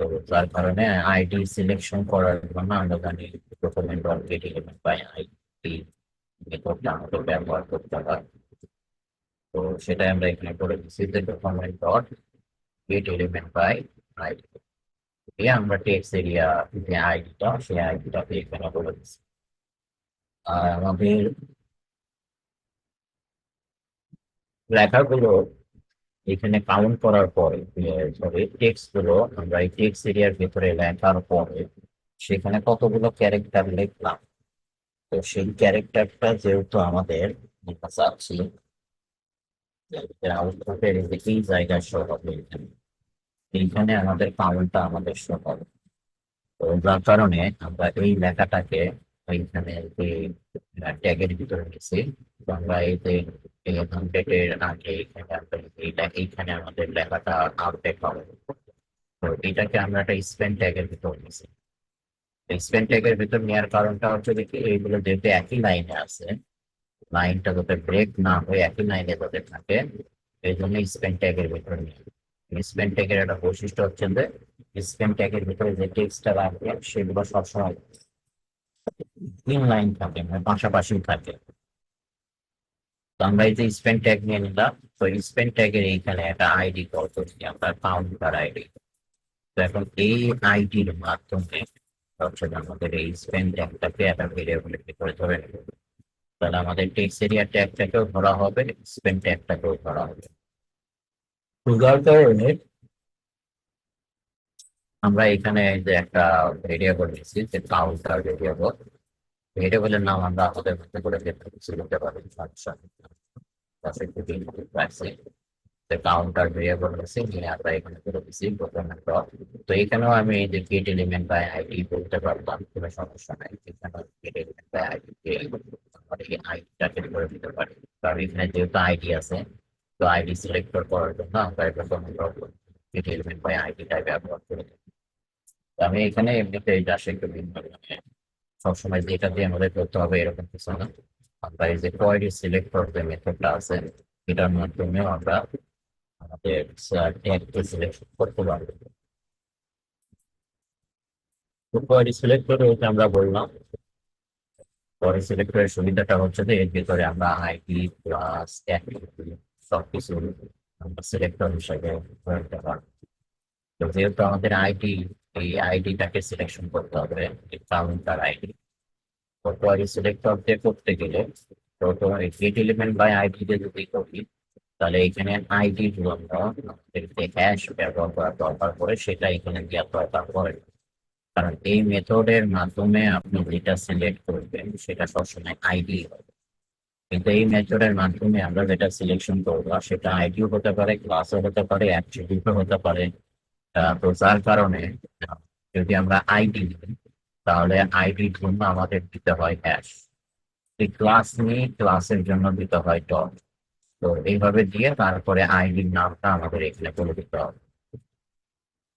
তো যার কারণে আইডি সিলেকশন করার জন্য আমরা জানি প্রথমে dot get element by ID মেথডটা আমাদের ব্যবহার করতে হয়। তো সেটাই আমরা এখানে করে দিচ্ছি যে document dot get element by ID দিয়ে আমরা টেক্সট এরিয়া যে আইডিটা সেই আইডিটাকে এখানে বলে দিচ্ছি। আর আমাদের লেখাগুলো এখানে কাউন্ট করার পরে, সরি টেক্সট গুলো আমরা এই টেক্সট এরিয়ার ভিতরে লেখার পরে সেখানে কতগুলো ক্যারেক্টার লিখলাম, তো সেই ক্যারেক্টারটা যেহেতু আমাদের লেখা চাচ্ছি আউটপুটের এই জায়গায় শো হবে, এইখানে আমাদের কাউন্টটা আমাদের শো হবে। তো যার কারণে আমরা এই লেখাটাকে এইখানে ট্যাগের ভিতরে নিয়েছি। তো আমরা এই যে এই আপডেটের আগে এখানে আমরা এইখানে আমাদের লেখাটা আপডেট হবে, তো এটাকে আমরা একটা স্পেন ট্যাগের ভিতর নিয়েছি। স্পেন ট্যাগের ভিতর নেওয়ার কারণটা হচ্ছে কি এইগুলো যেহেতু একই লাইনে আছে, লাইনটা যাতে ব্রেক না হয়ে একই লাইনে যাতে থাকে, এই জন্য স্পেন ট্যাগের ভিতরে নিয়ে। স্পেন ট্যাগের একটা বৈশিষ্ট্য হচ্ছে যে স্পেন ট্যাগের ভিতরে যে টেক্সটটা রাখবে সেগুলো সবসময় তিন লাইন থাকে, মানে পাশাপাশি থাকে। তো আমরা এই যে স্পেন ট্যাগ নিয়ে নিলাম, তো স্পেন ট্যাগের এইখানে একটা আইডি কল করছি আমরা, কাউন্টার আইডি। তো এখন এই আইডির মাধ্যমে হচ্ছে যে আমাদের এই স্পেন ট্যাগটাকে একটা ভেরিয়েবলের ভিতরে ধরে নেব। তাহলে আমাদের টেক্সট এরিয়া ট্যাগটাকেও ধরা হবে, স্পেন ট্যাগটাকেও ধরা হবে। যার কারণে আমরা এখানে যে একটা ভেরিয়েবল নিচ্ছি যে কাউন্টার ভেরিয়েবল, ভেরিয়েবলের নাম আমরা আমাদের মধ্যে করে লিখতে পারি ফাংশন রাখছি, কাউন্টার ভেরিয়েবল নিচ্ছি নিয়ে আমরা এখানে করে দিচ্ছি ডকুমেন্ট ডট। তো এখানেও আমি এই যে গেট এলিমেন্ট বাই আইডি বলতে পারতাম, কোনো সমস্যা নাই। এখানে গেট এলিমেন্ট বাই আইডি এই আইডিটাকে করে দিতে পারি, কারণ এখানে যেহেতু আইডি আছে, তো আইডি সিলেক্ট করার জন্য আমরা এটা document dot get element by আইডিটাই ব্যবহার করে দিই। তো আমি এখানে এমনিতে জাস্ট একটু ভিন্ন, মানে সবসময় যেটা দিয়ে আমাদের করতে হবে এরকম কিছু না। আমরা এই যে কোয়ারি সিলেক্ট করতে মেথডটা আছে, এটার মাধ্যমে আমরা আমাদের ট্যাগকে সিলেক্ট করতে পারবো। তো কোয়ারি সিলেক্ট করে ওইটা আমরা বললাম। কোয়ারি সিলেক্ট করার সুবিধাটা হচ্ছে যে এর ভিতরে আমরা আইডি প্লাস সবকিছু আমরা সিলেক্টর হিসেবে করতে পারবো। তো যেহেতু আমাদের আইডি, এই আইডিটাকে সিলেকশন করতে হবে, কাউন্টার আইডি। তো কোয়ারি সিলেক্টর দিয়ে করতে গেলে তো তোমার গেট এলিমেন্ট বাই আইডি দিয়ে যদি করি, তাহলে এখানে আইডির জন্য আমাদের যে হ্যাশ ব্যবহার করা দরকার পড়ে সেটা এখানে দেওয়ার দরকার পড়ে না। কারণ এই মেথডের মাধ্যমে আপনি যেটা সিলেক্ট করবেন সেটা সবসময় আইডি হবে, কিন্তু এই মেথডের মাধ্যমে আমরা যেটা সিলেকশন করবো সেটা আইডিও হতে পারে, ক্লাসও হতে পারে, অ্যাট্রিবিউটও হতে পারে। তো যার কারণে যদি আমরা আইডি নিই, তাহলে আইডির জন্য আমাদের দিতে হয় হ্যাশ। এই ক্লাস নিয়ে ক্লাসের জন্য দিতে হয় ডট। তো এইভাবে দিয়ে তারপরে আইডির নামটা আমাদের এখানে বলে দিতে হবে।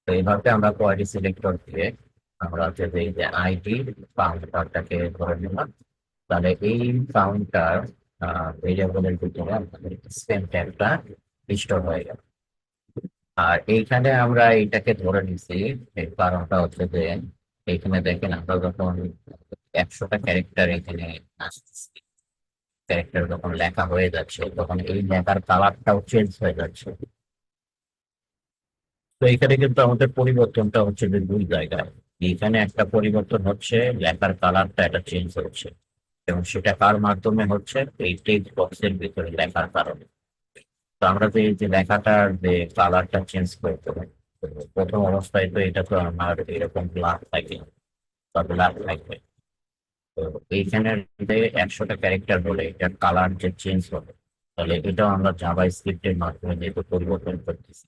তো এইভাবে আমরা কোয়ারি সিলেক্টর দিয়ে আমরা হচ্ছে যে এই যে আইডি কাউন্টারটাকে ধরে নিলাম, তাহলে এই কাউন্টার ভেরিয়েবলের ভিতরে আমাদের সেম ট্যাগটা স্টোর হয়ে গেল। আর এইখানে আমরা এইটাকে ধরে নিছি, এর কারণটা হচ্ছে যে এইখানে দেখেন আমরা যখন 100টা ক্যারেক্টার এখানে আসতেছি, ক্যারেক্টার যখন লেখা হয়ে যাচ্ছে তখন এই লেখার কালারটাও চেঞ্জ হয়ে যাচ্ছে। তো এখানে কিন্তু আমাদের পরিবর্তনটা হচ্ছে যে দুই জায়গায়। এখানে একটা পরিবর্তন হচ্ছে, লেখার কালারটা এটা চেঞ্জ হচ্ছে, এবং সেটা কার মাধ্যমে হচ্ছে, এই টেক্সট বক্সের ভিতরে লেখার কারণে। তো আমরা যে এই যে লেখাটার যে কালারটা চেঞ্জ করতে হয়, তো প্রথম অবস্থায় তো এটা তো আমার এরকম ব্ল্যাক থাকে বা ব্ল্যাক থাকবে। তো এইখানে যে 100টা ক্যারেক্টার বলে এটার কালার যে চেঞ্জ হবে, তাহলে এটাও আমরা জাভা স্ক্রিপ্টের মাধ্যমে যেহেতু পরিবর্তন করতেছি,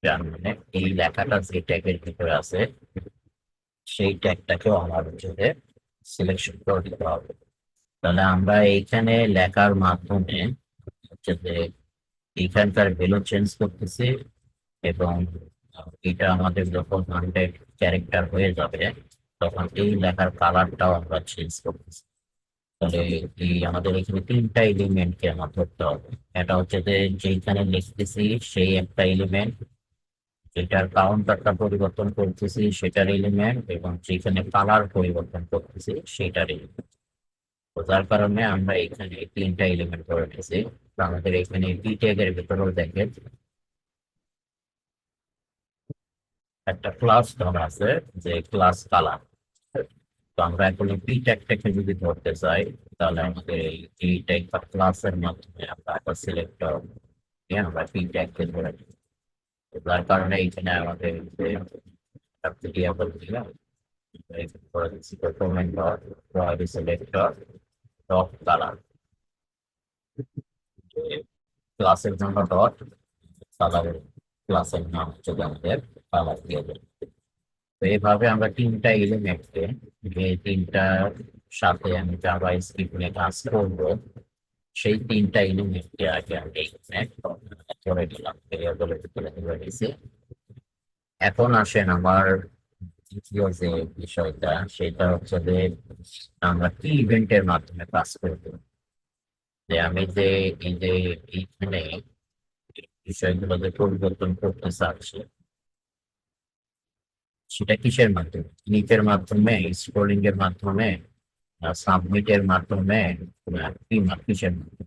যার মানে এই লেখাটা যে ট্যাগের ভিতরে আছে সেই ট্যাগটাকেও আমার হচ্ছে যে সিলেকশন করে দিতে হবে। তাহলে আমরা এইখানে লেখার মাধ্যমে হচ্ছে যে এইখানকার ভ্যালু চেঞ্জ করতেছি, এবং এটা আমাদের যখন 100 ক্যারেক্টার হয়ে যাবে তখন এই লেখার কালারটাও আমরা চেঞ্জ করতেছি। তাহলে এই আমাদের এখানে তিনটা এলিমেন্টকে আমার ধরতে হবে। এটা হচ্ছে যে যেখানে লিখতেছি সেই একটা এলিমেন্ট, যেটার কাউন্টারটা পরিবর্তন করতেছি সেটার এলিমেন্ট, এবং যেখানে কালার পরিবর্তন করতেছি সেটার এলিমেন্ট। তো যার কারণে আমরা এখানে তিনটা এলিমেন্ট ধরে নিয়েছি। তো আমাদের এখানে বি ট্যাগের ভিতরেও দেখেন একটা ক্লাস ধরা আছে, যে ক্লাস কালার। তো আমরা এখন পি ট্যাগটাকে যদি ধরতে চাই, তাহলে আমাদের এই ট্যাগ বা ক্লাসের মাধ্যমে আমরা একটা সিলেক্টর দিয়ে আমরা পি ট্যাগকে ধরে নিই। তো যার কারণে এখানে আমাদের যে ভেরিয়েবল দিলাম, এখানে করে দিচ্ছি document dot query selector dot colour, ক্লাসের জন্য ডট কালারের, ক্লাসের নাম হচ্ছে যে আমাদের কালার দিয়ে দেবে। তো এইভাবে আমরা তিনটা এলিমেন্টকে, যে তিনটার সাথে আমি জাভা স্ক্রিপ্ট নিয়ে কাজ করবো, সেই তিনটা এলিমেন্টকে আগে আমি এখানে ধরে নিলাম, ভেরিয়েবলের ভিতরে ধরে নিয়েছি। এখন আসেন আমার দ্বিতীয় যে বিষয়টা, সেটা হচ্ছে যে আমরা কি ইভেন্টের মাধ্যমে কাজ করবো। যে আমি যে এই যে এইখানে বিষয়গুলো যে পরিবর্তন করতে চাচ্ছি, সেটা কিসের মাধ্যমে, ক্লিকের মাধ্যমে, স্ক্রলিং এর মাধ্যমে, সাবমিটের মাধ্যমে, কিসের মাধ্যমে।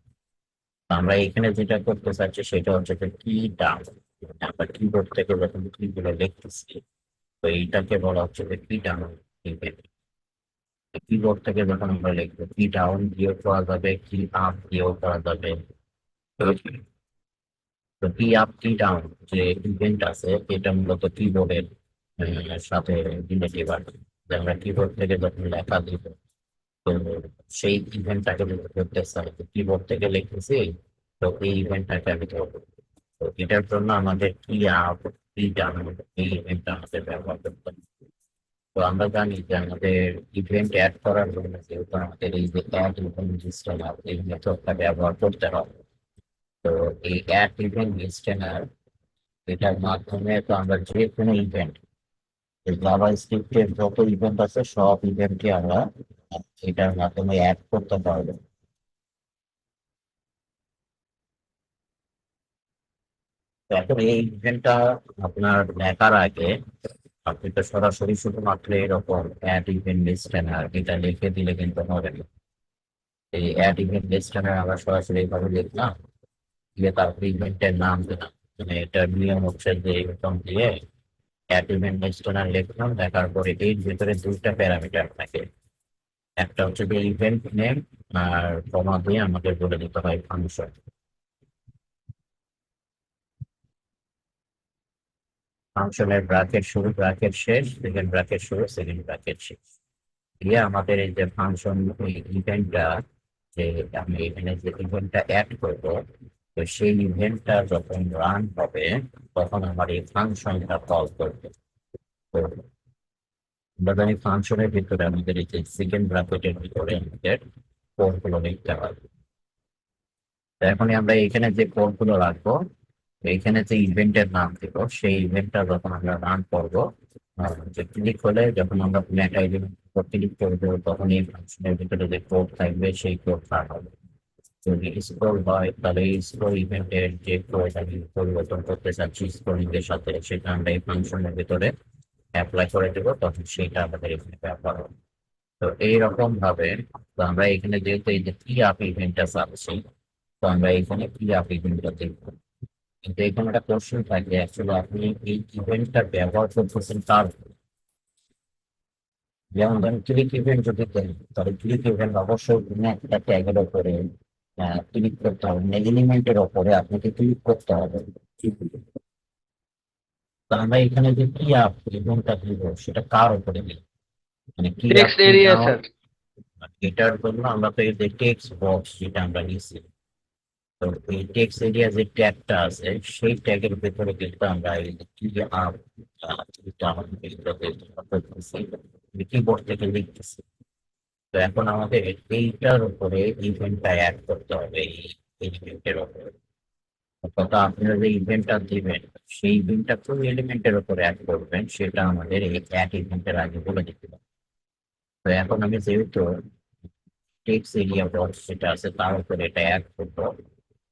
তো আমরা এখানে যেটা করতে চাচ্ছি সেটা হচ্ছে যে কি ডাউন, আমরা কিবোর্ড থেকে যখন কি গুলো লিখতেছি, তো এইটাকে বলা হচ্ছে যে কি ডাউন ইভেন্ট। কিবোর্ড থেকে যখন আমরা লিখবো, কি ডাউন দিয়েও করা যাবে, কি আপ দিয়েও করা যাবে। তো কি আপ কি ডাউন যে ইভেন্ট আছে, এটা মূলত কিবোর্ডের সাথে রিলেটিভ আর কি। যে আমরা কিবোর্ড থেকে যখন লেখা দিব, তো সেই ইভেন্টটাকে যদি করতে চাই, কিবোর্ড থেকে লিখতেছি, তো এই ইভেন্টটাকে আমি ধরবো। তো এটার জন্য আমাদের কি আপ কি ডাউন এই ইভেন্টটা আমাদের ব্যবহার করতে হবে। তো আমরা জানি যে আমাদের ইভেন্ট অ্যাড করার জন্য যেহেতু আমাদের এই যে অ্যাড ইভেন্ট লিস্টেনার এই মেথডটা ব্যবহার করতে হবে। তো এই অ্যাড ইভেন্ট লিস্টেনার, এটার মাধ্যমে তো আমরা যে কোনো ইভেন্ট, জাভা স্ক্রিপ্টের যত ইভেন্ট আছে সব ইভেন্টকে আমরা এটার মাধ্যমে অ্যাড করতে পারবো। তো এখন এই ইভেন্টটা আপনার লেখার আগে আপনি তো সরাসরি শুধুমাত্র এরকম অ্যাড ইভেন্ট লিস্টেনার এটা লিখে দিলে কিন্তু হবে না। এই অ্যাড ইভেন্ট লিস্টেনার আমরা সরাসরি এইভাবে লিখলাম, দিয়ে তারপরে ইভেন্টের নাম দিলাম। মানে এটার নিয়ম হচ্ছে যে এরকম দিয়ে অ্যাড ইভেন্ট লিস্টেনার লিখলাম, লেখার পরে এর ভিতরে দুইটা প্যারামিটার থাকে। একটা হচ্ছে যে ইভেন্ট নেম, আর কমা দিয়ে আমাদের বলে দিতে হয় ফাংশন। ফাংশনের ব্র্যাকেট শুরু ব্র্যাকেট শেষ, সেকেন্ড ব্র্যাকেট শুরু সেকেন্ড ব্র্যাকেট শেষ দিয়ে আমাদের এই যে ফাংশন ইভেন্টটা, যে আমি এখানে যে ইভেন্টটা অ্যাড করবো, তো সেই ইভেন্টটা যখন রান হবে তখন আমার এই ফাংশনটা কল করবে। তো আমরা জানি ফাংশনের ভিতরে আমাদের এই যে সেকেন্ড ব্র্যাকেটের ভিতরে আমাদের কোড গুলো লিখতে হয়। তো এখন আমরা এখানে যে কোড গুলো রাখবো, এইখানে যে ইভেন্টের নাম দিব, সেই ইভেন্টটা যখন আমরা রান করবো, যে ক্লিক হলে যখন আমরা কোনো একটা ইভেন্ট ক্লিক করবো, তখন এই ফাংশনের ভিতরে যে কোড থাকবে সেই কোড রান হবে। যদি স্ক্রল হয় তাহলে এই স্ক্রল ইভেন্টের যে কোড আমি পরিবর্তন করতে চাচ্ছি স্ক্রলিং এর সাথে, সেটা আমরা এই ফাংশনের ভিতরে অ্যাপ্লাই করে দেবো, তখন সেটা আমাদের এখানে ব্যবহার হবে। তো এইরকম ভাবে, তো আমরা এখানে যেহেতু এই যে কি আপ ইভেন্টটা চাচ্ছি, তো আমরা এখানে কি আপ ইভেন্টটা দেখবো। কিন্তু এখানে একটা কোশ্চেন থাকে, অ্যাকচুয়ালি আপনি এই ইভেন্টটা ব্যবহার করতেছেন তার, যেমন ধরেন ক্লিক ইভেন্ট যদি দেন, তাহলে ক্লিক ইভেন্ট অবশ্যই কোনো একটা ট্যাগের উপরে ক্লিক করতে হবে, মানে এলিমেন্টের উপরে আপনাকে ক্লিক করতে হবে। তো আমরা এখানে যে কি আপ ইভেন্টটা দিব সেটা কার উপরে দিব, মানে কি আপ টেক্সট এরিয়া স্যার। এটার জন্য আমরা তো এই যে টেক্সট বক্স যেটা আমরা নিয়েছি, তো এই টেক্সট এরিয়া যে ট্যাগটা আছে সেই ট্যাগের ভেতরে কিন্তু আমরা এই যে কি আপ কিবোর্ড থেকে লিখতেছি। তো এখন আমাদের এইটার উপরে ইভেন্টটা অ্যাড করতে হবে, এই ইভেন্টের উপরে। কত আপনারা যে ইভেন্টটা দিবেন, সেই ইভেন্টটা কোন এলিমেন্টের উপরে অ্যাড করবেন সেটা আমাদের এই অ্যাড ইভেন্টের আগে বলে দিতে হবে। তো এখন আমি যেহেতু টেক্সট এরিয়া বক্স যেটা আছে তার উপরে এটা অ্যাড করবো,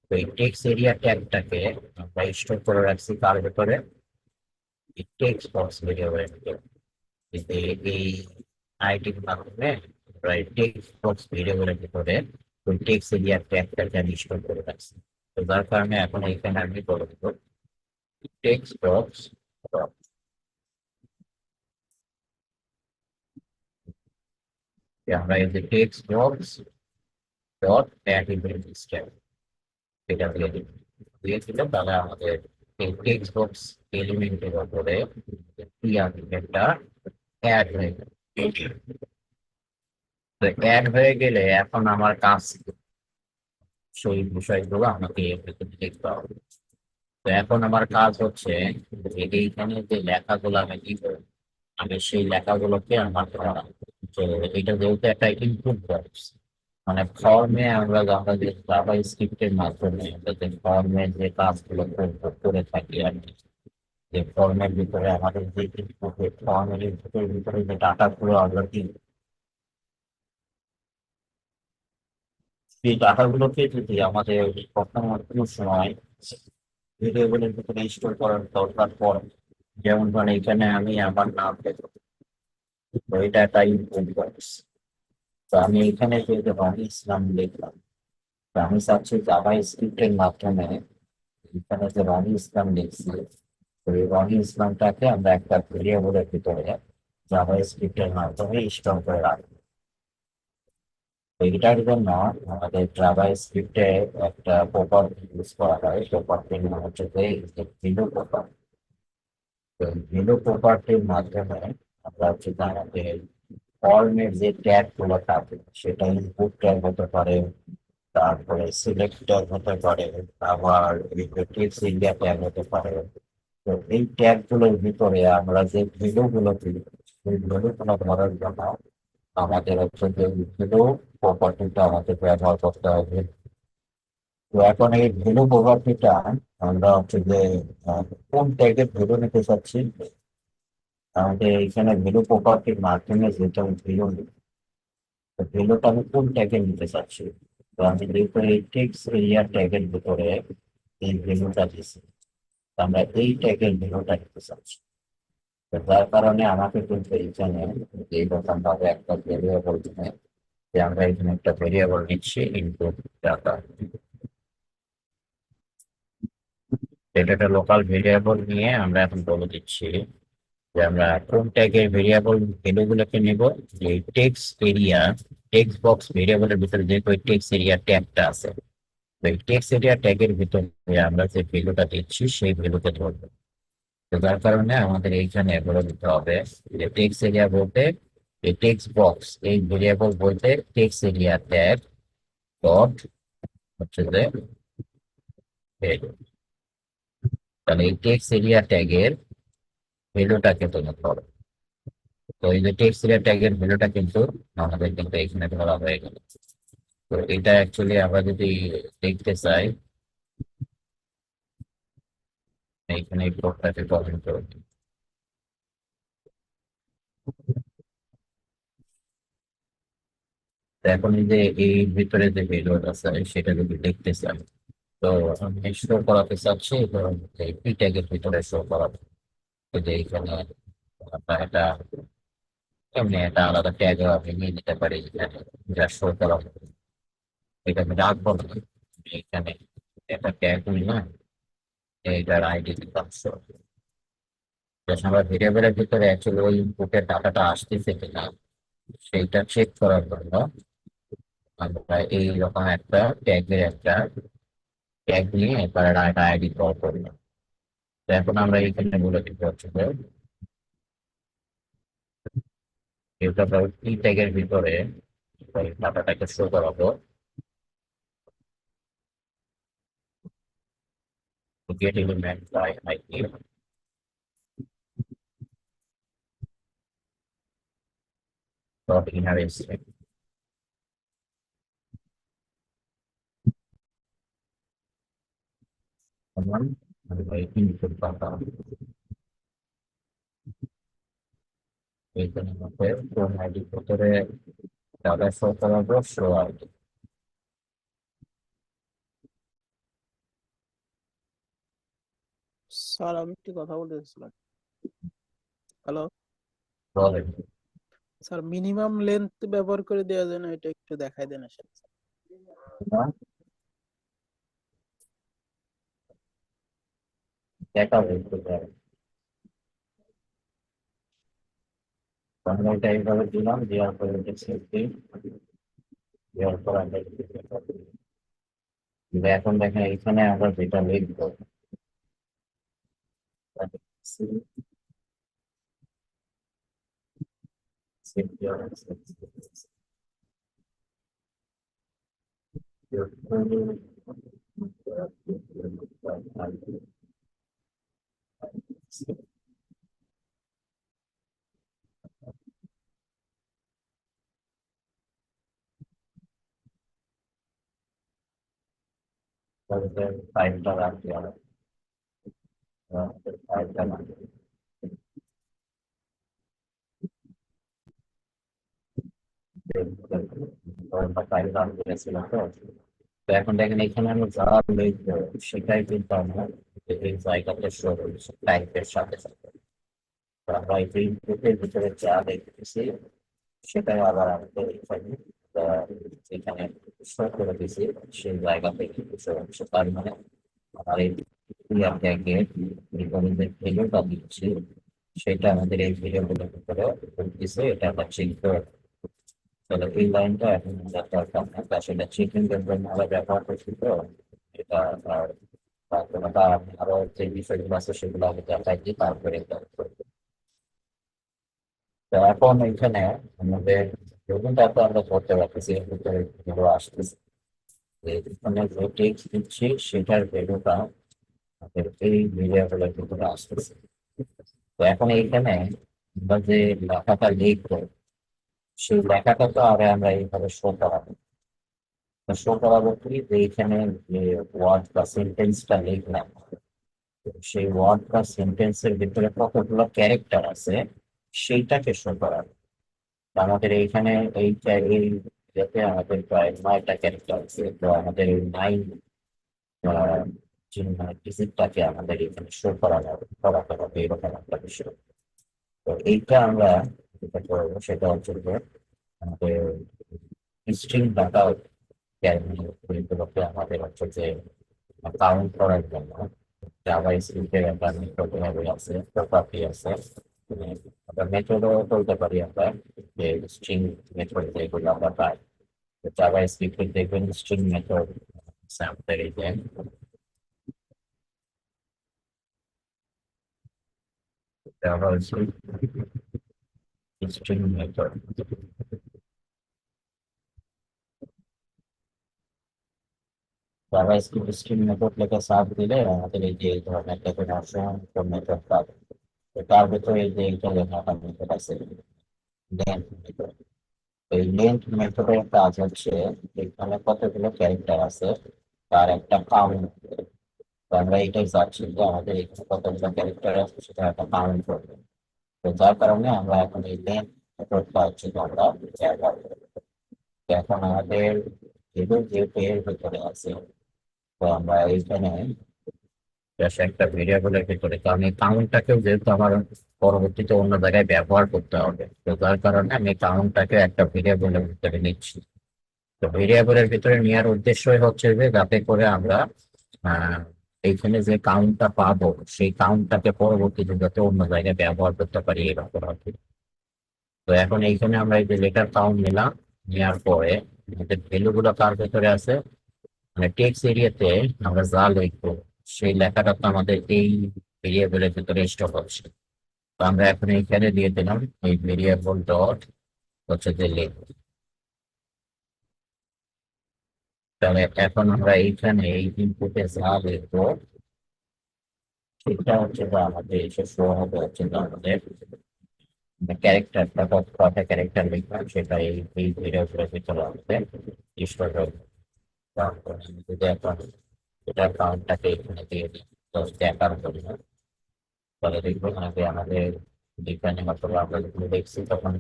তো এই টেক্সট এরিয়া ট্যাগটাকে আমরা স্টোর করে রাখছি তার ভেতরে এই টেক্সট বক্স ভেরিয়েবলের ভিতরে। এই আইটির মাধ্যমে আমরা টেক্সট বক্স ভেরিয়েবলের ভিতরে ওই টেক্সট এরিয়া ট্যাগটাকে আমি স্টোর করে রাখছি। তো যার কারণে এখন এখানে আমি বলে দেবো টেক্সট বক্স, আমরা এই যে text box dot add event stack এটা দিয়ে দিব, দিয়ে দিলে তাহলে আমাদের এই টেক্সট বক্স এলিমেন্টের উপরে ইভেন্টটা অ্যাড হয়ে গেল। তো অ্যাড হয়ে গেলে এখন আমার কাজ কি? সেই বিষয়গুলো আমাকে এর ভিতরে লিখতে হবে। তো এখন আমার কাজ হচ্ছে যে এইখানে যে লেখাগুলো আমি দিব, আমি সেই লেখাগুলোকে আমার যে এটা যেহেতু একটা ইনপুট বক্স, মানে ফর্মে আমরা যে জাভা স্ক্রিপ্টের মাধ্যমে আমরা যে ফর্মে যে কাজগুলো করে থাকি আর কি, যে ফর্মের ভিতরে আমাদের যে ফর্মের ভিতরে যে ডাটাগুলো আমরা দিই, সেই ডাটাগুলোকে যদি আমাদের কখনো কোনো সময় ভেরিয়েবলের ভিতরে স্টোর করার দরকার পড়ে, যেমন ধরেন এখানে আমি আমার নাম দেবো, তো এটা একটা ইনপুট বক্স। তো আমি এখানে যেহেতু রনি ইসলাম লিখলাম, তো আমি চাচ্ছি জাভা স্ক্রিপ্টের মাধ্যমে এখানে যে রনি ইসলাম লিখছি, তো এই রনি ইসলামটাকে আমরা একটা ভেরিয়েবলের ভিতরে জাভা স্ক্রিপ্টের মাধ্যমে স্টোর করে রাখবো। তো এটার জন্য আমাদের জাভা স্ক্রিপ্টে একটা প্রপার্টি ইউজ করা হয়, প্রপার্টির নাম হচ্ছে ভ্যালু প্রপার্টি। তো ভ্যালু প্রপার্টির মাধ্যমে আমরা হচ্ছে যে আমাদের ফর্মের যে ট্যাগ গুলো থাকে সেটা ইনপুট ট্যাগ হতে পারে, তারপরে সিলেক্ট ট্যাগ হতে পারে, আবার টেক্সট এরিয়া ট্যাগ হতে পারে। তো এই ট্যাগ গুলোর ভিতরে আমরা যে ভ্যালু গুলো দিই, সেই ভ্যালু গুলো ধরার জন্য আমাদের হচ্ছে যে ভ্যালু প্রপার্টিটা আমাদের ব্যবহার করতে হবে। তো এখন এই ভ্যালু প্রপার্টিটা আমরা হচ্ছে যে কোন ট্যাগের ভ্যালু নিতে চাচ্ছি, আমাদের এখানে ভ্যালু প্রপার্টির মাধ্যমে যেটা ভ্যালু, ভ্যালুটা আমি কোন ট্যাগে নিতে চাচ্ছি। তো আমি যেহেতু এই টেক্সট এরিয়া ট্যাগের ভিতরে এই ভ্যালুটা দিচ্ছি, তো আমরা এই ট্যাগের ভ্যালুটা নিতে চাচ্ছি। তো যার কারণে আমাকে কিন্তু এইখানে এইরকম ভাবে একটা ভেরিয়েবল দিনে, যে আমরা এখানে একটা ভেরিয়েবল নিচ্ছি ইনপুট ডাটা, এটা একটা লোকাল ভেরিয়েবল নিয়ে আমরা এখন বলে দিচ্ছি যে আমরা কোন ট্যাগের ভেরিয়েবল ভ্যালু গুলোকে নেব। যে টেক্সট এরিয়া টেক্সট বক্স ভেরিয়েবলের ভিতরে যে টেক্সট এরিয়া ট্যাগটা আছে, তো এই টেক্সট এরিয়া ট্যাগের ভিতরে আমরা যে ভ্যালুটা দিচ্ছি সেই ভ্যালুকে ধরবো। তো যার কারণে আমাদের এইখানে বলে দিতে হবে যে টেক্সট এরিয়া বলতে এই টেক্সট বক্স এই ভেরিয়েবল বলতে টেক্সট এরিয়া ট্যাগ ডট হচ্ছে যে ভ্যালু। তাহলে এই টেক্সট এরিয়া ট্যাগের ভ্যালুটাকে তুমি ধরো। তো এই যে টেক্সট এরিয়া ট্যাগের ভ্যালুটা কিন্তু আমাদের কিন্তু এখানে ধরা হয়ে গেল। তো এটা অ্যাকচুয়ালি আমরা যদি দেখতে চাই, এইখানে এই কোডটাকে কমেন্ট করে দিই। তো এখন এই যে এই ভিতরে যে ভ্যালু আছে সেটা যদি দেখতে চাই, তো আমি শো করাতে চাচ্ছি ধরুন এই পি ট্যাগের ভিতরে শো করাবো। তো যে এইখানে আমরা এটা এমনি একটা আলাদা ট্যাগ আমি নিয়ে নিতে পারি এখানে, যা শো করাবো। এটা আমি রাখবো না, আমি এখানে একটা ট্যাগ নিলাম, এইটার আইডি দিলাম শো। যখন আমরা ভেরিয়েবলের ভিতরে অ্যাকচুয়ালি ওই ইনপুটের ডাটাটা আসতেছে কিনা সেইটা চেক করার জন্য আমরা এইরকম একটা ট্যাগ নিয়ে তার একটা আইডি কল করলাম। তো এখন আমরা এইখানে বলে দিব হচ্ছে যে এটা এই ট্যাগের ভিতরে ওই ডাটাটাকে শো করাবো। Get element by ID dot inner string. সমান আমরা ইনপুট পাঠাম এইখানে আমাদের কোন আইডির ভিতরে ডাটা শো করাবো, শো আইডি। স্যার আমি একটি কথা বলতে চাচ্ছিলাম। হ্যালো বলেন স্যার, মিনিমাম লেন্থ ব্যবহার করে দেওয়া যায় না? এটা একটু দেখাই দেন আসলে। দেখাবো একটু পরে। আমরা এটা এইভাবে দিলাম, দেওয়ার পরে দেওয়ার পর আমরা কিন্তু এখন দেখেন এখানে আমরা যেটা লিখবো ফাইলটা রাখতে হবে, ফাইলটা রাখতে হবে। ফাইল রান করেছিলাম তো। তো এখন দেখেন এখানে আমি যা লিখবো সেটাই কিন্তু আমার এই জায়গাতে শো হচ্ছে টাইপের সাথে সাথে। তো আমরা এই ইনপুটের ভিতরে যা লিখতেছি সেটাই আবার আমাদের এখানে এখানে শো করে দিছি, সেই জায়গা থেকে শো হচ্ছে। তার মানে আমার এই ট্যাগের ভ্যালুটা দিচ্ছি সেটা আমাদের এই ভ্যালুগুলোর ভিতরে দিচ্ছে, এটা আমরা চেক করে। তাহলে এই লাইনটা এখন আমরা দরকার না, আসলে চেকিং এর জন্য আমরা ব্যবহার করছি। তো এটা আর কোনোটা আরো যে বিষয়গুলো আছে সেগুলো আমি দেখাই দিই, তারপরে এটা করবো। তো এখন এখানে আমাদের প্রবলেমটা তো আমরা করতে পারতেছি, এর ভিতরে ভ্যালু আসতেছে। এখানে যে টেক্সট দিচ্ছি সেটার ভ্যালুটা আমাদের এই ভেরিয়েবলের ভিতরে আসতেছে। তো এখন এইখানে আমরা যে লেখাটা লিখবো সেই লেখাটা তো আগে আমরা এইভাবে শো করাবো। শো করাবো কি যে এইখানে যে ওয়ার্ড বা সেন্টেন্সটা লিখলাম সেই ওয়ার্ড বা সেন্টেন্সের ভিতরে কতগুলো ক্যারেক্টার আছে সেইটাকে শো করাবো। তো আমাদের এইখানে এই ইয়েতে আমাদের প্রায় 9টা ক্যারেক্টার আছে। তো আমাদের এই 9 ডিজিটটাকে আমাদের এখানে শো করাতে হবে, এরকম একটা বিষয়। তো এইটা আমরা যেটা করবো সেটা হচ্ছে যে আমাদের স্ট্রিং ডাটা আমাদের হচ্ছে যে কাউন্ট করার জন্য জাভা স্ক্রিপ্টের একটা মেথড আছে, প্রপার্টি আছে। আমরা মেথডও বলতে পারি আমরা, যে স্ট্রিং মেথড যেগুলো আমরা পাই। জাভা স্ক্রিপ্টে দেখবেন স্ট্রিং মেথড আমাদের এই যে Java string method. Java script string method লেখা সার্চ দিলে আমাদের এই যে এই ধরনের একটা অপশন মেথড পাবে। তো তার ভিতরে এই যে এইটা লেখা একটা মেথড আছে দেন মেথড। এই লেন্থ মেথডের কাজ হচ্ছে এখানে কতগুলো ক্যারেক্টার আছে তার একটা কাউন্ট। তো আমরা এটাই চাচ্ছি যে আমাদের এখানে কতগুলো ক্যারেক্টার আছে সেটা একটা কাউন্ট করবে। তো যার কারণে আমরা এখন এই লেন্থ মেথডটা হচ্ছে যে আমরা ব্যবহার করবো। তো এখন আমাদের যেহেতু এর ভিতরে আছে, তো আমরা এইখানে জাস্ট একটা ভেরিয়েবলের ভিতরে, কারণ এই কাউন্টটাকেও যেহেতু আমার পরবর্তীতে অন্য জায়গায় ব্যবহার করতে হবে, তো যার কারণে আমি কাউন্টটাকে একটা ভেরিয়েবলের ভিতরে নিচ্ছি। তো ভেরিয়েবলের ভিতরে নেওয়ার উদ্দেশ্যই হচ্ছে যে যাতে করে আমরা আহ এইখানে যে কাউন্টটা পাবো সেই কাউন্টটাকে পরবর্তীতে যাতে অন্য জায়গায় ব্যবহার করতে পারি এই ব্যাপার আর কি। তো এখন এইখানে আমরা এই যে লেটার কাউন্ট নিলাম, নেওয়ার পরে আমাদের ভ্যালু গুলো কার ভেতরে আছে, মানে টেক্সট এরিয়াতে আমরা যা লিখবো সেই লেখাটা তো আমাদের এই ভেরিয়েবলের ভিতরে স্টক হচ্ছে। তো আমরা এখন এইখানে দিয়ে দিলাম এই ভেরিয়েবল ডট হচ্ছে যে লেখ। তাহলে এখন আমরা এইখানে এই ইনপুটে যা লিখবো সেটা হচ্ছে যে আমাদের এসে শো হবে হচ্ছে যে আমাদের ক্যারেক্টারটা কটা ক্যারেক্টার লিখলাম সেটা এই ভেরিয়েবলের ভিতরে আমাদের স্টোর হবে। তারপর আমি যদি এখন এটার কাউন্টটাকে এখানে দিয়ে দিই 10 দেখার জন্য, তাহলে দেখবো যে আমাদের যেখানে হয়তো আমরা যেগুলো দেখছি তখন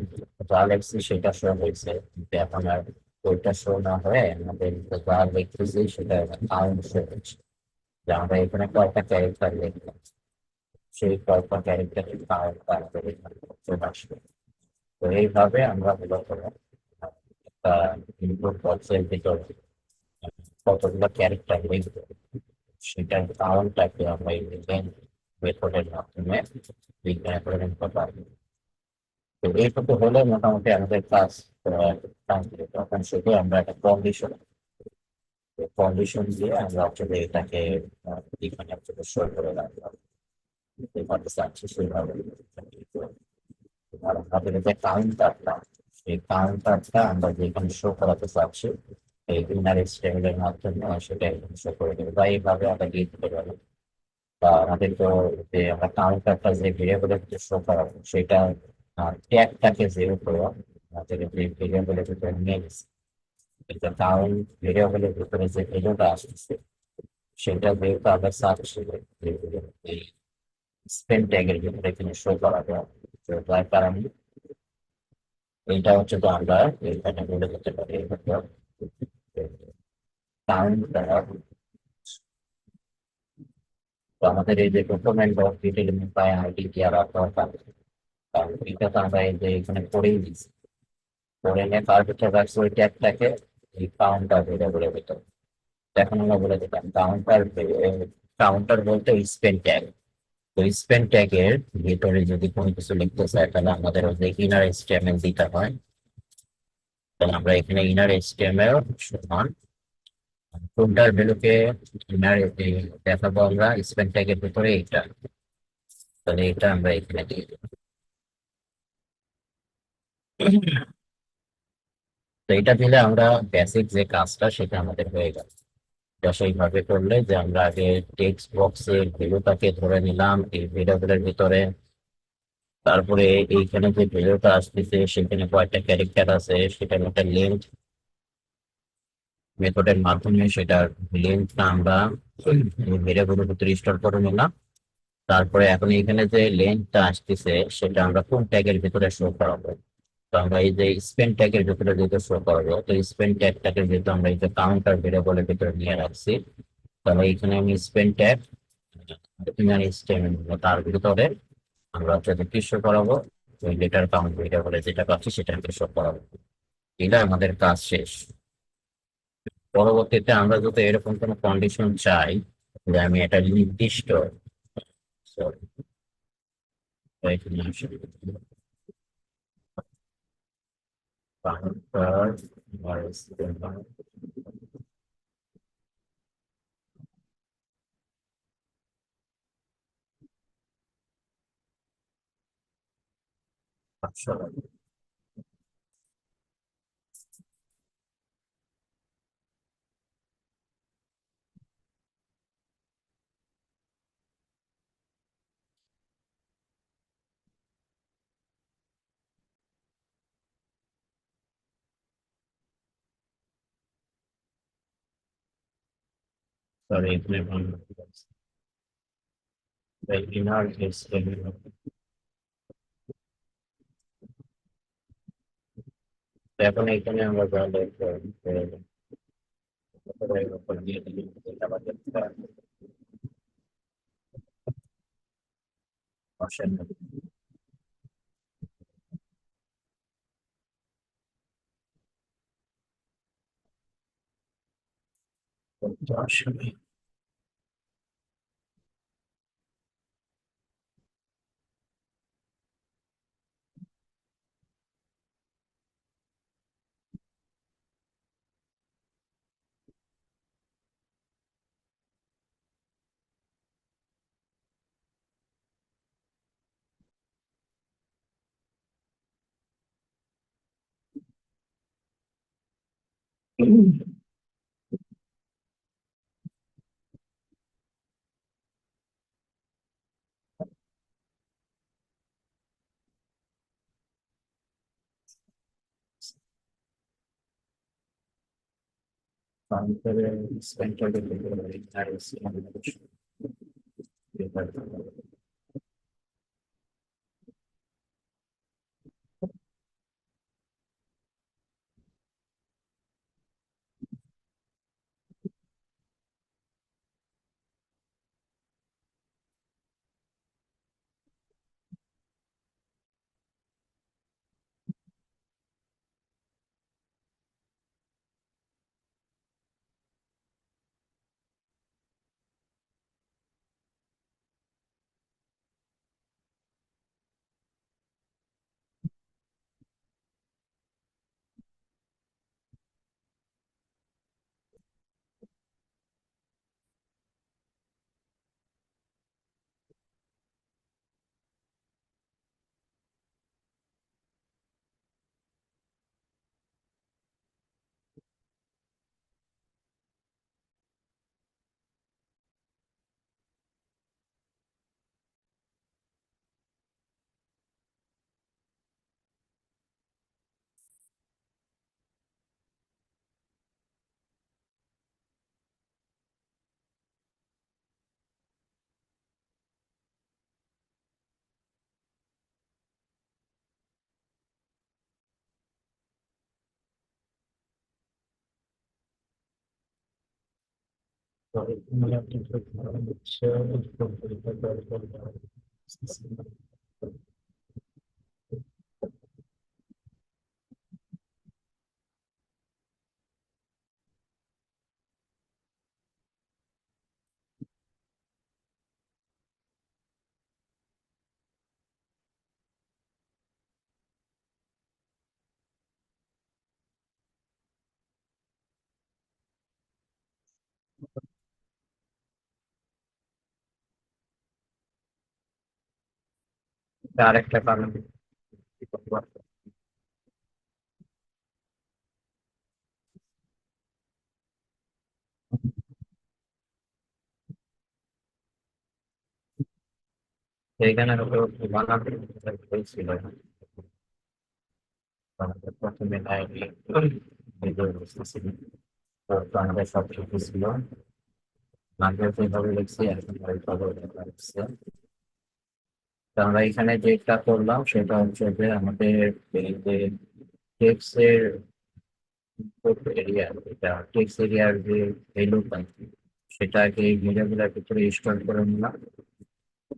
যা লিখছি সেটা শো হয়েছে, কিন্তু এখন আর ওইটা শো না হয়ে আমাদের যা লিখতেছি সেটা কাউন্ট শো হচ্ছে। যে আমরা এখানে কয়েকটা ক্যারেক্টার লিখলাম, সেই কয়েকটা ক্যারেক্টার কাউন্ট আমাদের এখানে চলে আসবে। তো এইভাবে আমরা মূলত একটা ইনপুট বক্সের ভিতরে কতগুলো ক্যারেক্টার লিখবো সেটার কাউন্টটাকে আমরা এই মেথডের মাধ্যমে বিজ্ঞান করে নিতে পারবো। তো এইটুকু হলে মোটামুটি আমাদের ক্লাস কমপ্লিট। তখন শুধু আমরা একটা কন্ডিশন দিয়ে আমরা হচ্ছে যে এটাকে এখানে হচ্ছে শো করে রাখলাম। যেভাবে চাচ্ছি সেইভাবে। আর আমাদের যে কাউন্টারটা, সেই কাউন্টারটা আমরা যেখানে শো করাতে চাচ্ছি এই ইনার স্টেবলের মাধ্যমে সেটা এখানে শো করে দেবো, বা এইভাবে আমরা দিয়ে দিতে পারি। বা আমাদের তো যে আমরা কাউন্টারটা যে ভেরিয়েবলের ভিতরে শো করাবো সেটা ট্যাগটাকে জিরো করে আমাদের যে ভেরিয়েবলের ভিতরে নিয়ে গেছি, এটা কাউন্ট ভেরিয়েবলের ভিতরে যে ভ্যালুটা আসছে সেটা যেহেতু আমরা চাচ্ছি এই স্পেন ট্যাগের ভিতরে এখানে শো করাবো, তো তার কারণে এইটা হচ্ছে তো আমরা এখানে বলে দিতে পারি কাউন্ট। তো আমাদের এই যে document of detail by ID দেওয়ার দরকার, কারণ এটা তো আমরা এই যে এখানে করেই দিচ্ছি। করে নিয়ে তার ভিতরে রাখছি ওই ট্যাগটাকে এই কাউন্টার ভেরিয়েবলের ভিতর। এখন আমরা বলে দিলাম কাউন্টার, কাউন্টার বলতে স্পেন ট্যাগ। তো স্পেন ট্যাগের ভিতরে যদি কোনো কিছু লিখতে চাই তাহলে আমাদের ওই যে ইনার এইচটিএমএল দিতে হয়। তাহলে আমরা এখানে ইনার এইচটিএমএল সমান কোনটার ভ্যালুকে ইনার দেখাবো আমরা স্পেন ট্যাগের ভিতরে এইটা, তাহলে এটা আমরা এখানে দিয়ে দেবো। তো এটা দিলে আমরা বেসিক যে কাজটা সেটা আমাদের হয়ে গেল। এটা সেইভাবে করলে যে আমরা আগে টেক্সট বক্সের ভ্যালুটাকে ধরে নিলাম এই ভেরিয়েবলের ভিতরে, তারপরে এইখানে যে ভ্যালুটা আসতেছে সেখানে কয়েকটা ক্যারেক্টার আছে সেটার একটা লেন্থ মেথডের মাধ্যমে সেটার লেন্থটা আমরা ভেরিয়েবলের ভিতরে স্টোর করে নিলাম। তারপরে এখন এখানে যে লেন্থটা আসতেছে সেটা আমরা কোন ট্যাগের ভিতরে শো করাবো। তো আমরা এই যে স্পেন ট্যাগের ভিতরে যেহেতু শো করবো, তো স্পেন ট্যাগটাকে যেহেতু আমরা এই যে কাউন্টার ভেরিয়েবলের ভিতরে নিয়ে রাখছি, তাহলে এখানে আমি স্পেন ট্যাগ তার ভিতরে আমরা হচ্ছে যে কি শো করাবো, ওই লেটার কাউন্ট ভেরিয়েবলে যেটা পাচ্ছি সেটা শো করাবো। এটা আমাদের কাজ শেষ। পরবর্তীতে আমরা যদি এরকম কোনো কন্ডিশন চাই যে আমি এটা নির্দিষ্ট sorry, এখানে আসি, counter আচ্ছা, সরি এখানে ভুল হচ্ছে। The inner is এখন এখানে আমরা তাহলে উপর দিয়ে অপশন আসলে তারপরে সেন্টার আরেকটা কারণ এইখানে বানাতে হয়েছিল প্রথমে বুঝতেছিল তো আমাদের সব কিছু ছিল আগে যেভাবে লিখছি এখন ওইভাবে লেখা হচ্ছে। তো আমরা এখানে যেটা করলাম সেটা হচ্ছে যে আমাদের এই যে টেক্সট এর এরিয়া এটা টেক্সট এরিয়ার যে ভ্যালু পাই সেটাকে ভেরিয়েবলের ভিতরে স্টোর করে নিলাম।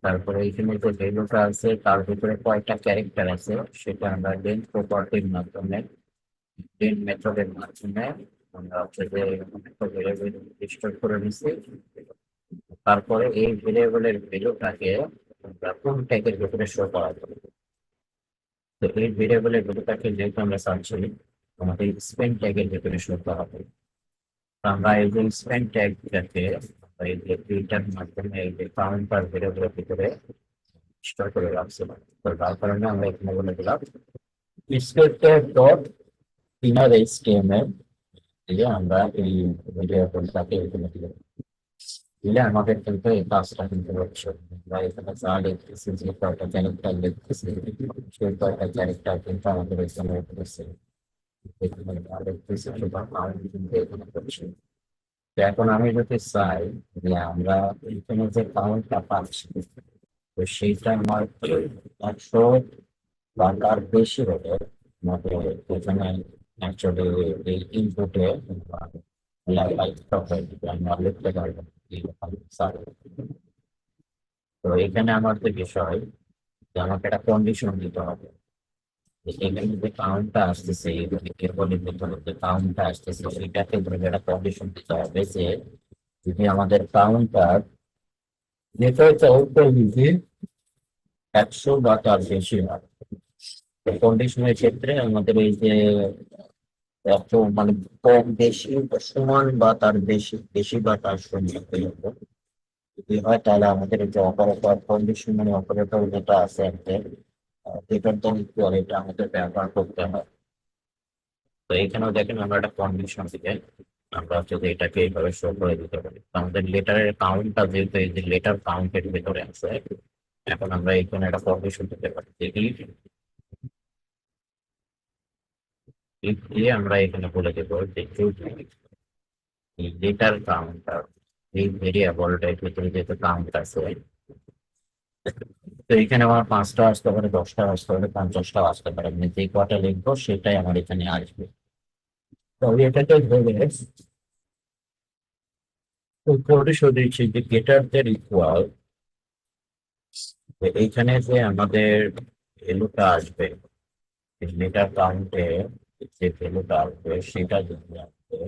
তারপরে এখানে যে ভ্যালুটা আছে তার ভিতরে কয়টা ক্যারেক্টার আছে সেটা আমরা লেন্থ প্রপার্টির মাধ্যমে লেন্থ মেথডের মাধ্যমে আমরা হচ্ছে যে একটা ভেরিয়েবল স্টোর করে নিচ্ছি। তারপরে এই ভেরিয়েবলের ভ্যালুটাকে আমরা কোন ট্যাগের ভিতরে শো করা যাবে। তো এই ভেরিয়েবলের ভ্যালুটাকে যেহেতু আমরা চাচ্ছি আমাদের স্পেন্ড ট্যাগের ভিতরে শো করা হবে। তো আমরা এই যে স্পেন্ড ট্যাগটাকে এই যে এইটার মাধ্যমে এই যে কাউন্টার ভেরিয়েবলের ভিতরে স্টোর করে রাখছিলাম। তো তার কারণে আমরা এখানে বলে দিলাম ডিসক্রিপ্টর ডট ইনার এইচটিএমএল দিয়ে আমরা এই ভেরিয়েবলটাকে এখানে দিলে আমাদের কিন্তু এই কাজটা কিন্তু হচ্ছে। আমরা এখানে যা লিখতেছি যে কয়টা ক্যারেক্টার লিখতেছি সেই কয়টা ক্যারেক্টার কিন্তু আমাদের এখানে করছে। এখানে যা লিখতেছি সেটা কাউন্ট কিন্তু এখানে করছে। তো এখন আমি যদি চাই যে আমরা এখানে যে কাউন্টটা পাচ্ছি, তো সেইটা আমার 100 বা তার বেশি হলে আমাদের এখানে অ্যাকচুয়ালি এই ইনপুটে আমরা লিখতে পারবো স্যার। তো এখানে আমার যে বিষয় যে আমাকে একটা কন্ডিশন দিতে হবে, যে এখানে যে কাউন্টটা আসতেছে এরপরের ভিতরে যে কাউন্টটা আসতেছে সেটাকে ধরে একটা কন্ডিশন দিতে হবে যে যদি আমাদের কাউন্টার যেটা হচ্ছে আউটপুট যদি 100 বা তার বেশি হয়, কন্ডিশনের ক্ষেত্রে আমাদের এই যে এত মানে কম বেশি সমান বা তার বেশি বেশি বা তার সমান এরকম যদি হয় তাহলে আমাদের এই যে অপারেটর কন্ডিশন মানে অপারেটর যেটা আছে আমাদের যেটার তো ইকুয়াল এটা আমাদের ব্যবহার করতে হয়। তো এখানেও দেখেন আমরা একটা কন্ডিশন থেকে আমরা হচ্ছে যে এটাকে এইভাবে শো করে দিতে পারি। তো আমাদের লেটারের কাউন্টটা যেহেতু এই যে লেটার কাউন্টের ভিতরে আছে, এখন আমরা এখানে একটা কন্ডিশন দিতে পারি যে if দিয়ে আমরা এখানে বলে দেবো যে যদি এই লেটার কাউন্টার এই ভেরিয়েবলটার ভিতরে যেহেতু কাউন্ট আছে, তো এখানে আমার 5টা আসতে পারে, 10টা আসতে পারে, 50টা আসতে পারে, মানে যে কটা লিখবো সেটাই আমার এখানে আসবে। তবে এটাকে ধরে কন্ডিশন দিচ্ছি যে গেটার দের ইকুয়াল এইখানে যে আমাদের ভ্যালুটা আসবে লেটার কাউন্টে, যে ভ্যালুটা আসবে সেটা যদি আমাদের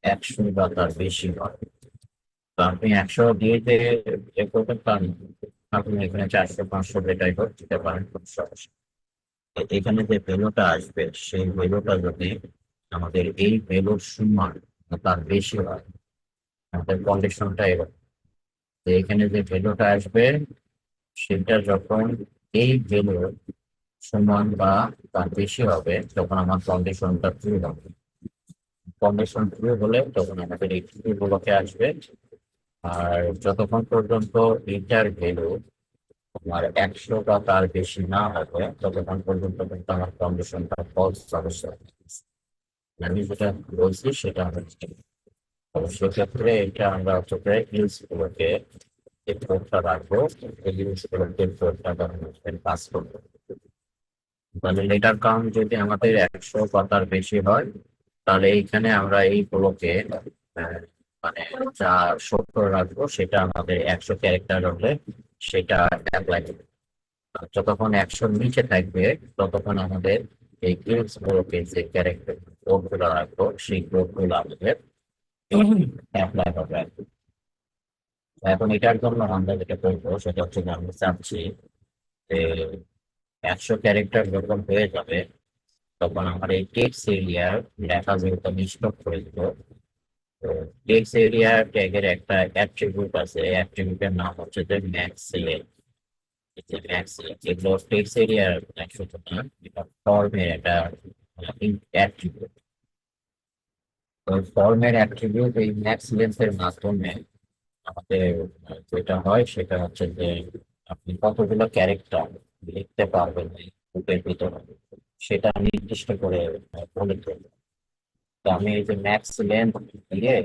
100 বা তার বেশি হয়, তো আপনি 100 দিয়ে যে এ করতে পারেন, আপনি এখানে 400 500 যেটাই হোক দিতে পারেন খুব সহজ। এখানে যে ভ্যালুটা আসবে সেই ভ্যালুটা যদি আমাদের এই ভ্যালুর সমান বা তার বেশি হয়, আমাদের কন্ডিশনটা এরকম যে এখানে যে ভ্যালুটা আসবে সেটা যখন এই ভ্যালুর সমান বা তার বেশি হবে তখন আমার কন্ডিশনটা ট্রু হবে। কন্ডিশন ট্রু হলে তখন আমাদের এই ট্রু গুলোকে আসবে। আর যতক্ষণ পর্যন্ত এটার ভ্যালু আমার 100 বা তার বেশি না হবে ততক্ষণ পর্যন্ত কিন্তু আমার কন্ডিশনটা ফলস অবশ্যই। আমি যেটা বলছি সেটা আমরা সেক্ষেত্রে এটা আমরা হচ্ছে ইউজ গুলোকে যে কোডটা রাখবো এই ইউজ গুলোকে কোডটা পাস করবো। তাহলে লেটার কাউন্ট যদি আমাদের 100 বা তার বেশি হয় তাহলে এইখানে আমরা এই ব্লকে মানে যা 70 রাখবো সেটা আমাদের 100 ক্যারেক্টার হলে সেটা অ্যাপ্লাই করবে। আর যতক্ষণ 100 নিচে থাকবে ততক্ষণ আমাদের এই কিউবস ব্লকে যে ক্যারেক্টার কোড গুলো রাখবো সেই কোড গুলো আমাদের অ্যাপ্লাই হবে আর কি। এখন এটার জন্য আমরা যেটা করবো সেটা হচ্ছে যে আমরা চাচ্ছি যে 100 ক্যারেক্টার যখন হয়ে যাবে তখন আমার এই টেক্সট এরিয়ার লেখা যেহেতু আমি স্টপ করে দিব, তো টেক্সট এরিয়া ট্যাগের একটা অ্যাট্রিবিউট আছে, এই অ্যাট্রিবিউটের নাম হচ্ছে যে ম্যাক্স সিলেক্ট। ম্যাক্স সিলেক্ট এগুলো টেক্সট এরিয়ার শুধু না, এটা ফর্মের একটা অ্যাট্রিবিউট। তো ফর্মের অ্যাট্রিবিউট এই ম্যাক্স লেন্থের মাধ্যমে আমাদের যেটা হয় সেটা হচ্ছে যে আপনি কতগুলো ক্যারেক্টার লিখতে পারবেন এই গ্রুপের ভিতরে সেটা নির্দিষ্ট করে বলে দেবেন। তো আমি এই যে ম্যাক্স লেন্থ দিয়ে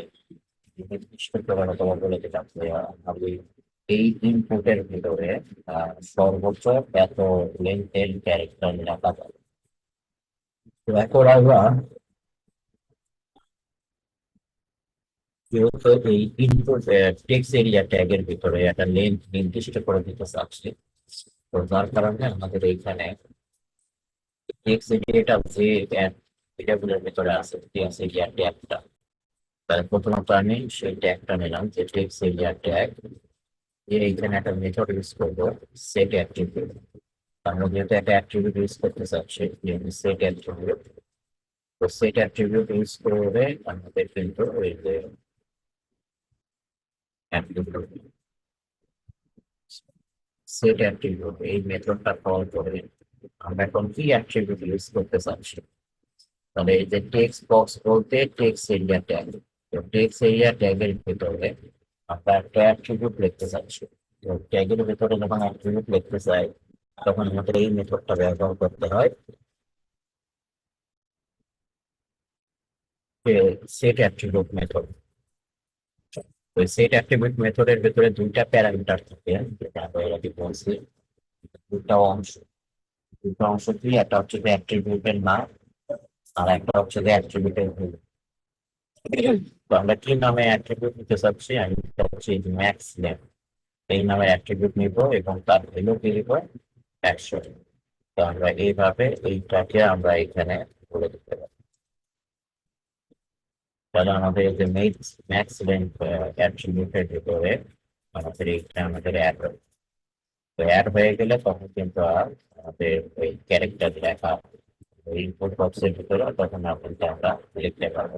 নির্দিষ্ট করে হয়তো বলে দিলাম যে আমি এই ইনপুটের ভিতরে সর্বোচ্চ এত লেন্থের ক্যারেক্টার লেখা যাবে। তো এখন আমরা যেহেতু এই ইনপুট টেক্সট এরিয়া ট্যাগের ভিতরে একটা লেন্থ নির্দিষ্ট করে দিতে চাচ্ছি, তো যার কারণে আমাদের এইখানে টেক্সট এরিয়াটা যে ভেরিয়েবলের ভিতরে আছে টেক্সট এরিয়া ট্যাগটা, তাহলে প্রথমত আমি সেই ট্যাগটা নিলাম যে টেক্সট এরিয়া ট্যাগ দিয়ে এইখানে একটা মেথড ইউজ করবো সেট অ্যাট্রিবিউট। আমরা যেহেতু একটা অ্যাট্রিবিউট ইউজ করতে চাচ্ছি সেট অ্যাট্রিবিউট, তো সেট অ্যাট্রিবিউট ইউজ করে আমাদের কিন্তু ওই যে সেট অ্যাট্রিবিউট এই মেথডটা কল করে আমরা এখন কি অ্যাট্রিবিউট ইউজ করতে চাচ্ছি। তাহলে এই যে টেক্সট বক্স বলতে টেক্সট এরিয়া ট্যাগ, তো টেক্সট এরিয়া ট্যাগের ভিতরে আমরা একটা অ্যাট্রিবিউট লিখতে চাচ্ছি। তো ট্যাগের ভিতরে যখন অ্যাট্রিবিউট লিখতে চাই তখন আমাদের এই মেথডটা ব্যবহার করতে হয়। Set attribute method. ওই সেট অ্যাট্রিবিউট মেথডের ভেতরে দুইটা প্যারামিটার থাকে, যেটা আমরা এর আগে বলছি। দুটা অংশ, কি একটা হচ্ছে যে অ্যাট্রিবিউটের নাম, আর একটা হচ্ছে যে অ্যাট্রিবিউটের ভ্যালু। তো আমরা কি নামে অ্যাট্রিবিউট নিতে চাচ্ছি, আমি চাচ্ছি ম্যাক্স লেন, এই নামে অ্যাট্রিবিউট নিব এবং তার ভ্যালু কি দিব, 100। তো আমরা এইভাবে এইটাকে আমরা এখানে বলে দিতে পারি। তাহলে আমাদের যে ম্যাক্স লেন অ্যাট্রিবিউটের ভিতরে আমাদের এইটা আমাদের অ্যাড হবে। তো অ্যাড হয়ে গেলে তখন কিন্তু আর আমাদের ওই ক্যারেক্টার লেখা ইনপুট বক্সের ভিতরে তখন কিন্তু আমরা লিখতে পারবো।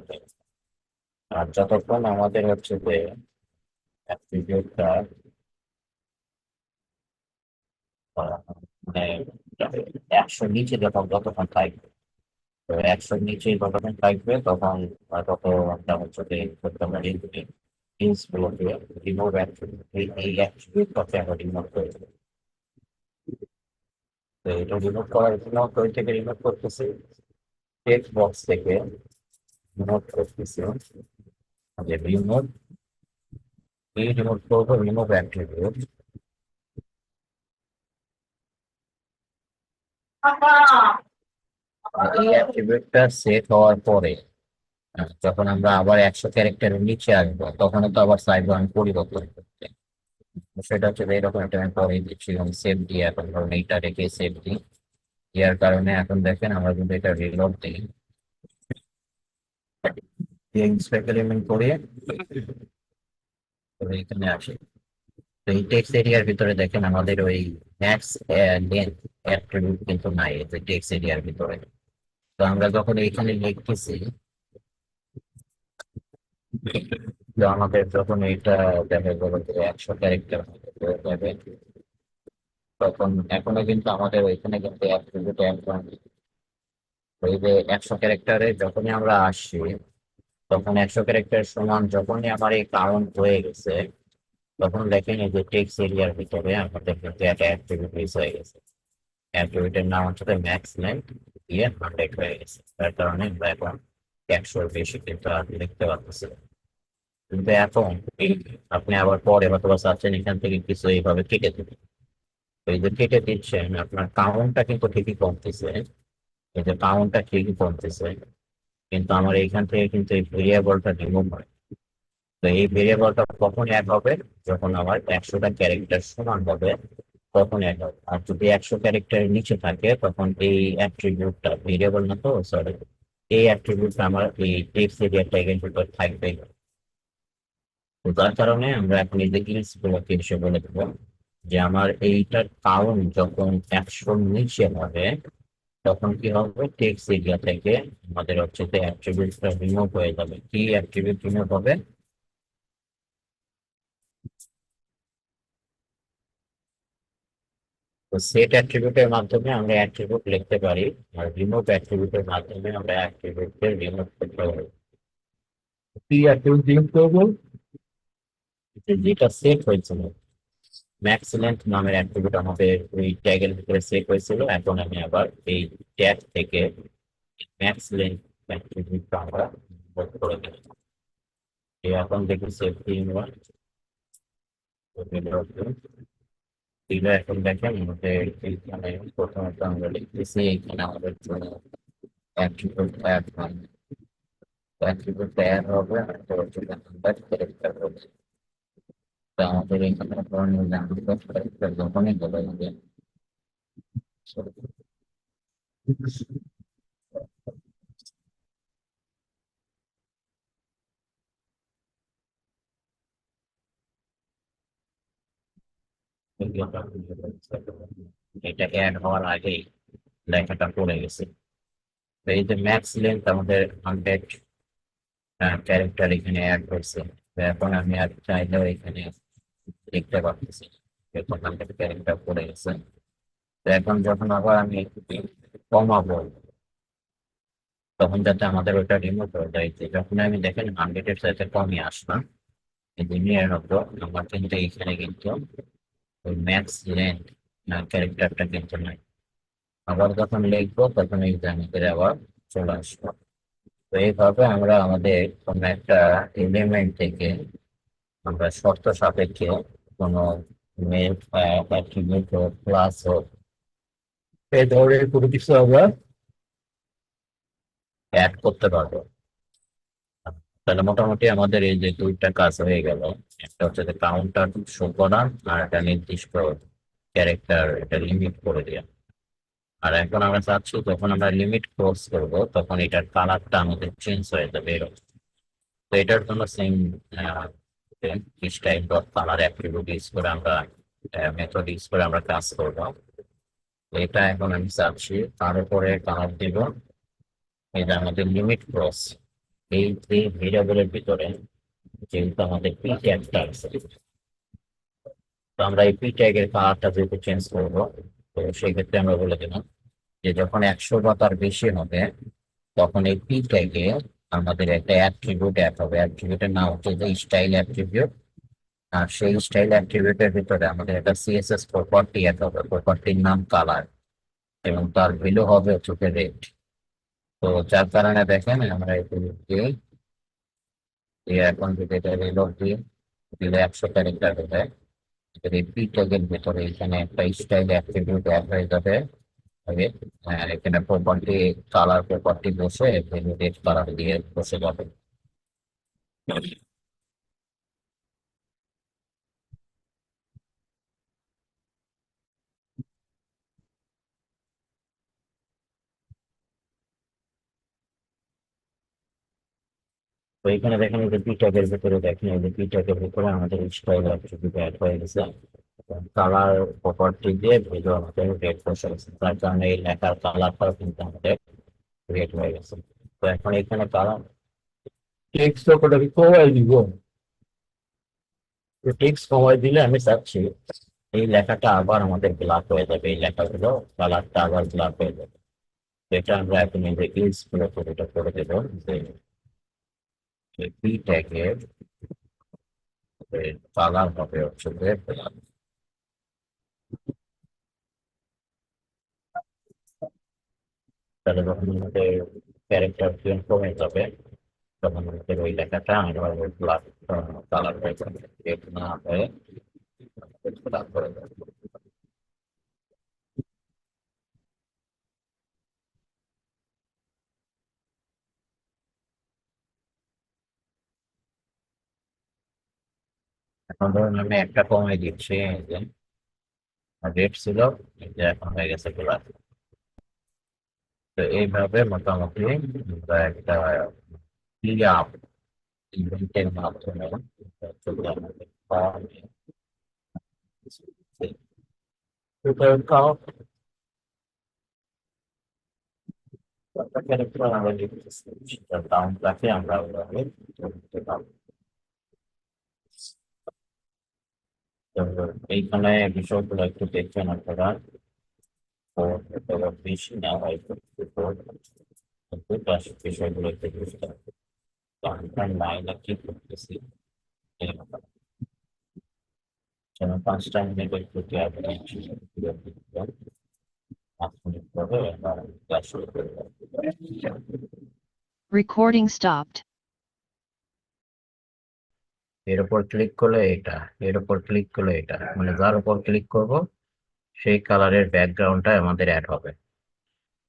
আর যতক্ষণ আমাদের হচ্ছে যে অ্যাট্রিবিউটটা মানে 100 নিচে যতক্ষণ থাকবে, তো 100 নিচে যতক্ষণ থাকবে তখন তত আমরা হচ্ছে যে করতে পারি ইনস গুলোকে রিমুভ অ্যাট্রিবিউট, এই অ্যাট্রিবিউট কথা আমরা রিমুভ করে দেবো। তো এটা রিমুভ করার জন্য কই থেকে রিমুভ করতেছি, টেক্সট বক্স থেকে রিমুভ করতেছি যে রিমুভ, এই রিমুভ করবো রিমুভ অ্যাট্রিবিউট। এই অ্যাট্রিবিউটটা সেট হওয়ার পরে যখন আমরা আবার 100 ক্যারেক্টারের নিচে আসবো তখন তো আবার চাইবো আমি পরিবর্তন করতে। তো সেটা হচ্ছে যে এরকম একটা আমি পরে দিচ্ছিলাম সেভ দিয়ে, এখন ধরুন এইটা রেখে সেভ দিই। দেওয়ার কারণে এখন দেখেন আমরা কিন্তু এটা রিলোড দিই, ইন্সপেক্ট এলিমেন্ট করে তবে এখানে আসে। তো এই টেক্সট এরিয়ার ভিতরে দেখেন আমাদের ওই ম্যাক্স লেন্থ অ্যাট্রিবিউট কিন্তু নাই এই যে টেক্সট এরিয়ার ভিতরে। তো আমরা যখন এইখানে লিখতেছি, তো আমাদের যখন এইটা দেখা গেলো যে 100 ক্যারেক্টার যাবে, তখন এখনো কিন্তু আমাদের ওইখানে কিন্তু অ্যাট্রিবিউট একদম ওই যে 100 ক্যারেক্টারে যখনই আমরা আসি, তখন 100 ক্যারেক্টার সমান যখনই আমার এই কাউন্ট হয়ে গেছে, তখন দেখেন এই যে টেক্সট এরিয়ার ভিতরে আমাদের কিন্তু একটা অ্যাট্রিবিউট মিস হয়ে গেছে। অ্যাট্রিবিউটের নাম হচ্ছে ম্যাক্স লেন্থ দিয়ে 100 হয়ে গেছে, তার কারণে আমরা এখন 100-র বেশি কিন্তু আর লিখতে পারতেছি না। কিন্তু এখন আপনি আবার পরে অথবা চাচ্ছেন এখান থেকে কিছু এইভাবে কেটে দেবেন, তো এই যে কেটে দিচ্ছেন আপনার কাউন্টটা কিন্তু ঠিকই কমতেছে, এই যে কাউন্টটা ঠিকই কমতেছে, কিন্তু আমার এইখান থেকে কিন্তু এই ভেরিয়েবলটা রিমুভ হয়। তো এই ভেরিয়েবলটা কখন অ্যাড হবে, যখন আমার 100টা ক্যারেক্টার সমান হবে তখন অ্যাড হবে। আর যদি 100 ক্যারেক্টারের নিচে থাকে তখন এই অ্যাট্রিবিউটটা ভেরিয়েবল না, তো সরি, এই অ্যাট্রিবিউটটা আমার এই টেক্সট এরিয়া ট্যাগের ভিতর থাকবে। তো তার কারণে আমরা এখন এই যে ইলস গুলোকে এসে বলে দেবো যে আমার এইটার কাউন্ট যখন 100-র নিচে হবে তখন কি হবে, টেক্সট এরিয়া থেকে আমাদের হচ্ছে যে অ্যাট্রিবিউটটা রিমুভ হয়ে যাবে। কি অ্যাট্রিবিউট রিমুভ হবে, তো সেট অ্যাট্রিবিউটের মাধ্যমে আমরা অ্যাট্রিবিউট লিখতে পারি, আর রিমুভ অ্যাট্রিবিউটের মাধ্যমে আমরা অ্যাট্রিবিউটকে রিমুভ করতে পারি। কি অ্যাট্রিবিউট রিমুভ করবো, যেটা সেট হয়েছিল ম্যাক্স লেন্থ নামের অ্যাট্রিবিউট আমাদের ওই ট্যাগের ভিতরে সেট হয়েছিল, এখন আমি আবার এই ট্যাগ থেকে ম্যাক্স লেন্থ অ্যাট্রিবিউটটা আমরা বন্ধ করে দেব। এখন দেখি সেভ দিয়ে নেওয়া দিলে এখন দেখেন আমাদের এইখানে প্রথমত আমরা লিখতেছি এখানে আমাদের জন্য অ্যাট্রিবিউট অ্যাড হবে, অ্যাট্রিবিউট অ্যাড হবে আর নাম্বার ক্যারেক্টার হবে। তো আমাদের এখানে ধরনের নাম্বার ক্যারেক্টার যখনই বলা হবে এটা অ্যাড হওয়ার আগেই লেখাটা পড়ে গেছে। তো এই যে ম্যাক্স লেন্থ আমাদের 100 ক্যারেক্টার এখানে অ্যাড করছে, তো এখন আমি আর চাইলেও এখানে লিখতে পারতেছি, এখন 100 ক্যারেক্টার পড়ে গেছে। তো এখন যখন আবার আমি কমাবো তখন যাতে আমাদের ওটা রিমুভ হয়ে যায়, যে যখন আমি দেখেন 100-এর সাথে কমই আসলাম এই যে 99, আমার কিন্তু এখানে কিন্তু ওই ম্যাক্স লেন্থ ক্যারেক্টারটা কিন্তু নাই। আবার যখন লিখবো তখন এই যে আমাদের আবার চলে আসবো। তো এইভাবে আমরা আমাদের কোনো একটা এলিমেন্ট থেকে আমরা শর্ত সাপেক্ষে কোনো মেথড অ্যাট্রিবিউট হোক ক্লাস হোক এই ধরনের কোনো কিছু আমরা অ্যাড করতে পারবো। তাহলে মোটামুটি আমাদের এই যে দুইটা কাজ হয়ে গেল, একটা হচ্ছে যে কাউন্টার শো করা আর একটা নির্দিষ্ট ক্যারেক্টার এটা লিমিট করে দেওয়া। আর এখন আমরা চাচ্ছি যখন আমরা লিমিট ক্রস করব তখন এটার কালারটা আমাদের চেঞ্জ হয়ে যাবে এরকম। তো এটার জন্য same type dot colour attribute use করে আমরা মেথড ইউজ করে আমরা কাজ করবো। এটা এখন আমি চাচ্ছি তার উপরে কালার দিব এই যে আমাদের লিমিট ক্রস এই যে ভেরিয়েবলের ভিতরে যেহেতু আমাদের পি ট্যাগটা আছে, তো আমরা এই পি ট্যাগের কালারটা যেহেতু চেঞ্জ করবো, তো সেই ক্ষেত্রে আমরা বলে দিলাম যে যখন 100 বা তার বেশি হবে তখন এই পি ট্যাগে আমাদের একটা অ্যাট্রিবিউট অ্যাড হবে। অ্যাট্রিবিউটের নাম হচ্ছে যে স্টাইল অ্যাট্রিবিউট। আর সেই স্টাইল অ্যাট্রিবিউটের ভিতরে আমাদের একটা সিএসএস প্রপার্টি অ্যাড হবে, প্রপার্টির নাম কালার এবং তার ভ্যালু হবে হচ্ছে রেড। তো যার কারণে দেখেন আমরা এখন যদি এটা রিলোড দিই দিলে 100 ক্যারেক্টার হবে। যদি পি ট্যাগের ভিতরে এখানে একটা স্টাইল অ্যাট্রিবিউট অ্যাড হয়ে যাবে আগে, এখানে প্রপার্টি কালার প্রপার্টি বসে ভ্যালু রেড কালার দিয়ে বসে যাবে। তো এখানে দেখেন এই যে পি ট্যাগের ভিতরে দেখেন এই যে পি ট্যাগের ভিতরে আমাদের স্টাইল অ্যাট্রিবিউট অ্যাড হয়ে গেছে। কালার প্রপার্টি দিয়ে ভ্যালু আমাদের রেড বসে গেছে, তার কারণে এই লেখার কালারটাও কিন্তু আমাদের রেড হয়ে গেছে। তো এখন এখানে কালার টেক্সট আমি কমাই দিব। তো টেক্সট কমাই দিলে আমি চাচ্ছি এই লেখাটা আবার আমাদের ব্ল্যাক হয়ে যাবে, এই লেখাগুলো কালারটা আবার ব্ল্যাক হয়ে যাবে। তো এটা আমরা এখন এই যে ইউজ করে এটা করে দেবো যে পি ট্যাগের কালার হবে হচ্ছে যে black। তাহলে যখন আমাদের ক্যারেক্টার প্রিন্ট কমে যাবে তখন আমাদের ওই লেখাটা আবার ব্ল্যাক কালার হয়ে যাবে, রেড না হয়ে ব্ল্যাক করে যাবে। এখন ধরুন আমি একটা কমে দিচ্ছি এই যে রেড ছিল, এই যে এখন হয়ে গেছে ব্ল্যাক। তো এইভাবে মোটামুটি আমরা একটা ক্লিয়ার ইভেন্টের মাধ্যমে যদি আমাদের ক্যারেক্টার আমরা লিখতেছি সেটার কাউন্টটাকে আমরা ওইভাবে ধরতে পারবো। তো এইখানে বিষয়গুলো একটু দেখবেন আপনারা, বেশি না হয় বিষয়গুলো একটু বুঝতে হবে। তো আমরা লাইনে কি করতেছি যেন 5টা মিনিট একটু আপনি 5 মিনিট পরে আমরা ক্লাস শুরু করে দেবো। Recording stopped. এর উপর ক্লিক করলে এটা, এর উপর ক্লিক করলে এটা, মানে যার উপর ক্লিক করব সেই কালারের ব্যাকগ্রাউন্ডটা আমাদের অ্যাড হবে।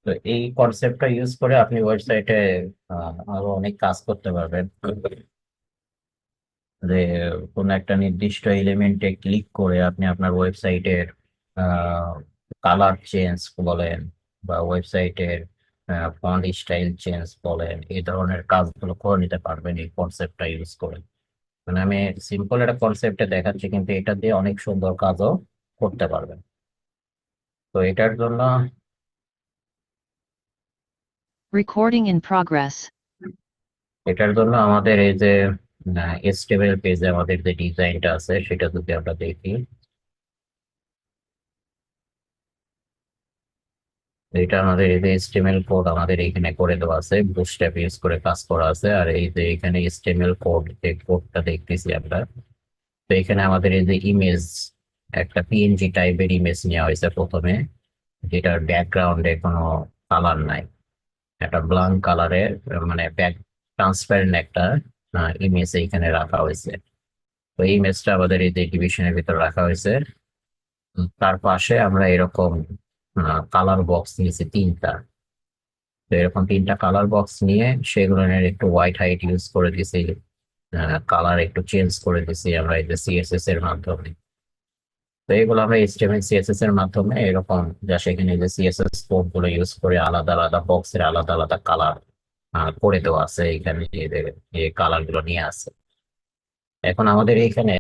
তো এই কনসেপ্টটা ইউজ করে আপনি ওয়েবসাইটে আরো অনেক কাজ করতে পারবেন। যে কোনো একটা নির্দিষ্ট এলিমেন্টে ক্লিক করে আপনি আপনার ওয়েবসাইটের কালার চেঞ্জ বলেন বা ওয়েবসাইটের ফন্ট স্টাইল চেঞ্জ বলেন, এই ধরনের কাজগুলো করে নিতে পারবেন এই কনসেপ্টটা ইউজ করে। মানে আমি সিম্পল একটা কনসেপ্টে দেখাচ্ছি কিন্তু এটা দিয়ে অনেক সুন্দর কাজও করতে পারবেন। তো Recording in progress. এটার জন্য আমাদের এই যে HTML পেজে আমাদের যে ডিজাইনটা আছে সেটা যদি আমরা দেখি, এটা আমাদের এই যে HTML কোড আমাদের এখানে করে দেওয়া আছে, বুটস্ট্র্যাপ ইউজ করে কাজ করা আছে। আর এই যে এখানে HTML কোড, যে কোডটা দেখতেছি আমরা, তো এখানে আমাদের এই যে ইমেজ, একটা PNG টাইপের ইমেজ নেওয়া হয়েছে প্রথমে, যেটার ব্যাকগ্রাউন্ডে কোনো কালার নাই। একটা ব্ল্যাঙ্ক কালারের মানে ব্যাক ট্রান্সপারেন্ট একটা ইমেজ এইখানে রাখা হয়েছে। তো এই ইমেজটা আমাদের এই যে ডিভিশনের ভিতর রাখা হয়েছে। তার পাশে আমরা এরকম কালার বক্স নিয়েছি তিনটা। তো এরকম তিনটা কালার বক্স নিয়ে সেগুলোর একটু হোয়াইট হাইট ইউজ করে দিয়েছি, কালার একটু চেঞ্জ করে দিয়েছি আমরা এই যে সিএসএস এর মাধ্যমে। তো এগুলো আমরা এইচটিএমএল সিএসএস এর মাধ্যমে এরকম যা সেখানে যে সিএসএস কোড গুলো ইউজ করে আলাদা আলাদা বক্সের আলাদা আলাদা কালার করে দেওয়া আছে এখানে, এই কালার গুলো নিয়ে আছে। এখন আমাদের এখানে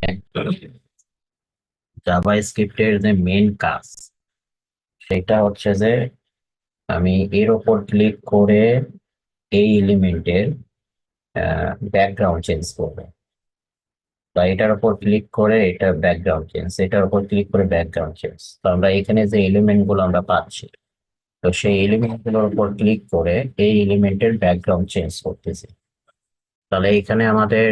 জাভা স্ক্রিপ্টের যে মেন কাজ সেটা হচ্ছে যে আমি এর ওপর ক্লিক করে এই এলিমেন্টের ব্যাকগ্রাউন্ড চেঞ্জ করবো, বা এটার উপর ক্লিক করে এটা ব্যাকগ্রাউন্ড চেঞ্জ, এটার উপর ক্লিক করে ব্যাকগ্রাউন্ড চেঞ্জ। তো আমরা এখানে যে এলিমেন্ট গুলো আমরা পাচ্ছি, তো সেই এলিমেন্ট গুলোর উপর ক্লিক করে এই এলিমেন্টের ব্যাকগ্রাউন্ড চেঞ্জ করতেছি। তাহলে এখানে আমাদের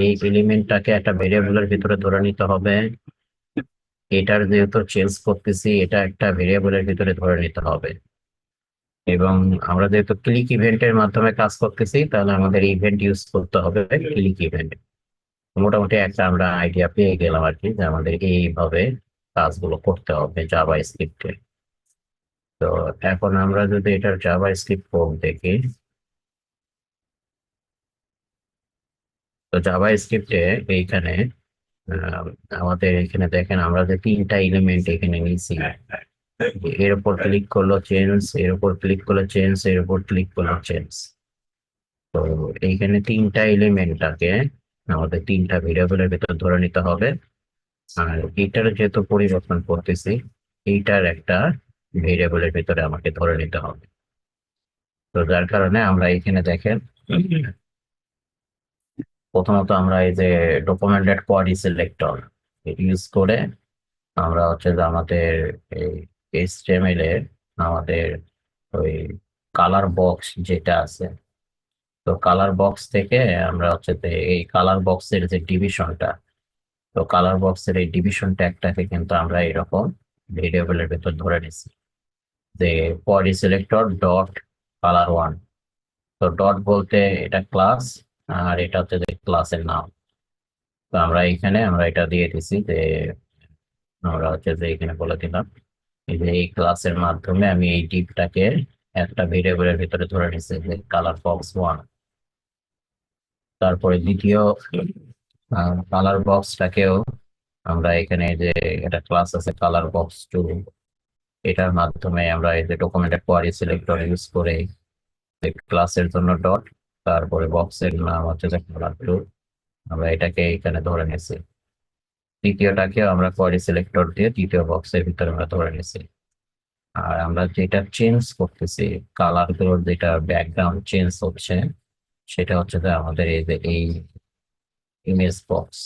এই এলিমেন্টটাকে একটা ভেরিয়েবলের ভিতরে ধরে নিতে হবে, এটার যেহেতু চেঞ্জ করতেছি এটা একটা ভেরিয়েবলের ভিতরে ধরে নিতে হবে, এবং আমরা যেহেতু ক্লিক ইভেন্টের মাধ্যমে কাজ করতেছি তাহলে আমাদের ইভেন্ট ইউজ করতে হবে ক্লিক ইভেন্ট। মোটামুটি একটা আমরা আইডিয়া পেয়ে গেলাম আর কি, যে আমাদের এইভাবে কাজগুলো করতে হবে জাভা স্ক্রিপ্টে। তো এখন আমরা যদি এটার জাভা স্ক্রিপ্ট কোড দেখি, তো জাভা স্ক্রিপ্টে এইখানে আহ, আমাদের এখানে দেখেন আমরা যে তিনটা এলিমেন্ট এখানে নিয়েছি, এর উপর ক্লিক করলো চেঞ্জ, এর উপর ক্লিক করলো চেঞ্জ, এর উপর ক্লিক করলো চেঞ্জ। তো এইখানে তিনটা এলিমেন্টটাকে আমাদের তিনটা ভেরিয়েবলের ভেতর ধরে নিতে হবে, আর এইটার যেহেতু পরিবর্তন করতেছি এইটার একটা ভেরিয়েবলের ভিতরে আমাকে ধরে নিতে হবে। তো যার কারণে আমরা এখানে দেখেন প্রথমত আমরা এই যে ডকুমেন্টেড কোয়ারি সিলেক্টর ইউজ করে আমরা হচ্ছে যে আমাদের এই এইচটিএমএল এর আমাদের ওই কালার বক্স যেটা আছে, তো কালার বক্স থেকে আমরা হচ্ছে যে এই কালার বক্সের যে ডিভিশনটা, তো কালার বক্সের এই ডিভিশন ট্যাগটাকে কিন্তু আমরা এরকম ভেরিয়েবলের ভেতর ধরে নিছি যে query selector dot colour one. তো ডট বলতে এটা ক্লাস, আর এটা হচ্ছে যে ক্লাসের নাম। তো আমরা এখানে আমরা এটা দিয়ে দিছি যে আমরা হচ্ছে যে এখানে বলে দিলাম এই যে এই ক্লাসের মাধ্যমে আমি এই ডিপটাকে একটা ভেরিয়েবলের ভিতরে ধরে নিছি যে কালার বক্স ওয়ান। তারপরে দ্বিতীয় কালার বক্সটাকেও আমরা এখানে যে এটা ক্লাস আছে কালার বক্স টু, এটার মাধ্যমে আমরা এই যে ডকুমেন্টেড কোয়ারি সিলেক্টর ইউজ করে ক্লাসের জন্য ডট, তারপরে বক্সের নাম হচ্ছে যে কালার টু, আমরা এটাকে এখানে ধরে নিয়েছি। তৃতীয়টাকেও আমরা কোয়ারি সিলেক্টর দিয়ে তৃতীয় বক্সের ভিতরে আমরা ধরে নিয়েছি। আর আমরা যেটা চেঞ্জ করতেছি কালার গুলোর যেটা ব্যাকগ্রাউন্ড চেঞ্জ হচ্ছে সেটা হচ্ছে যে আমাদের এই যে এই ইমেজ বক্স।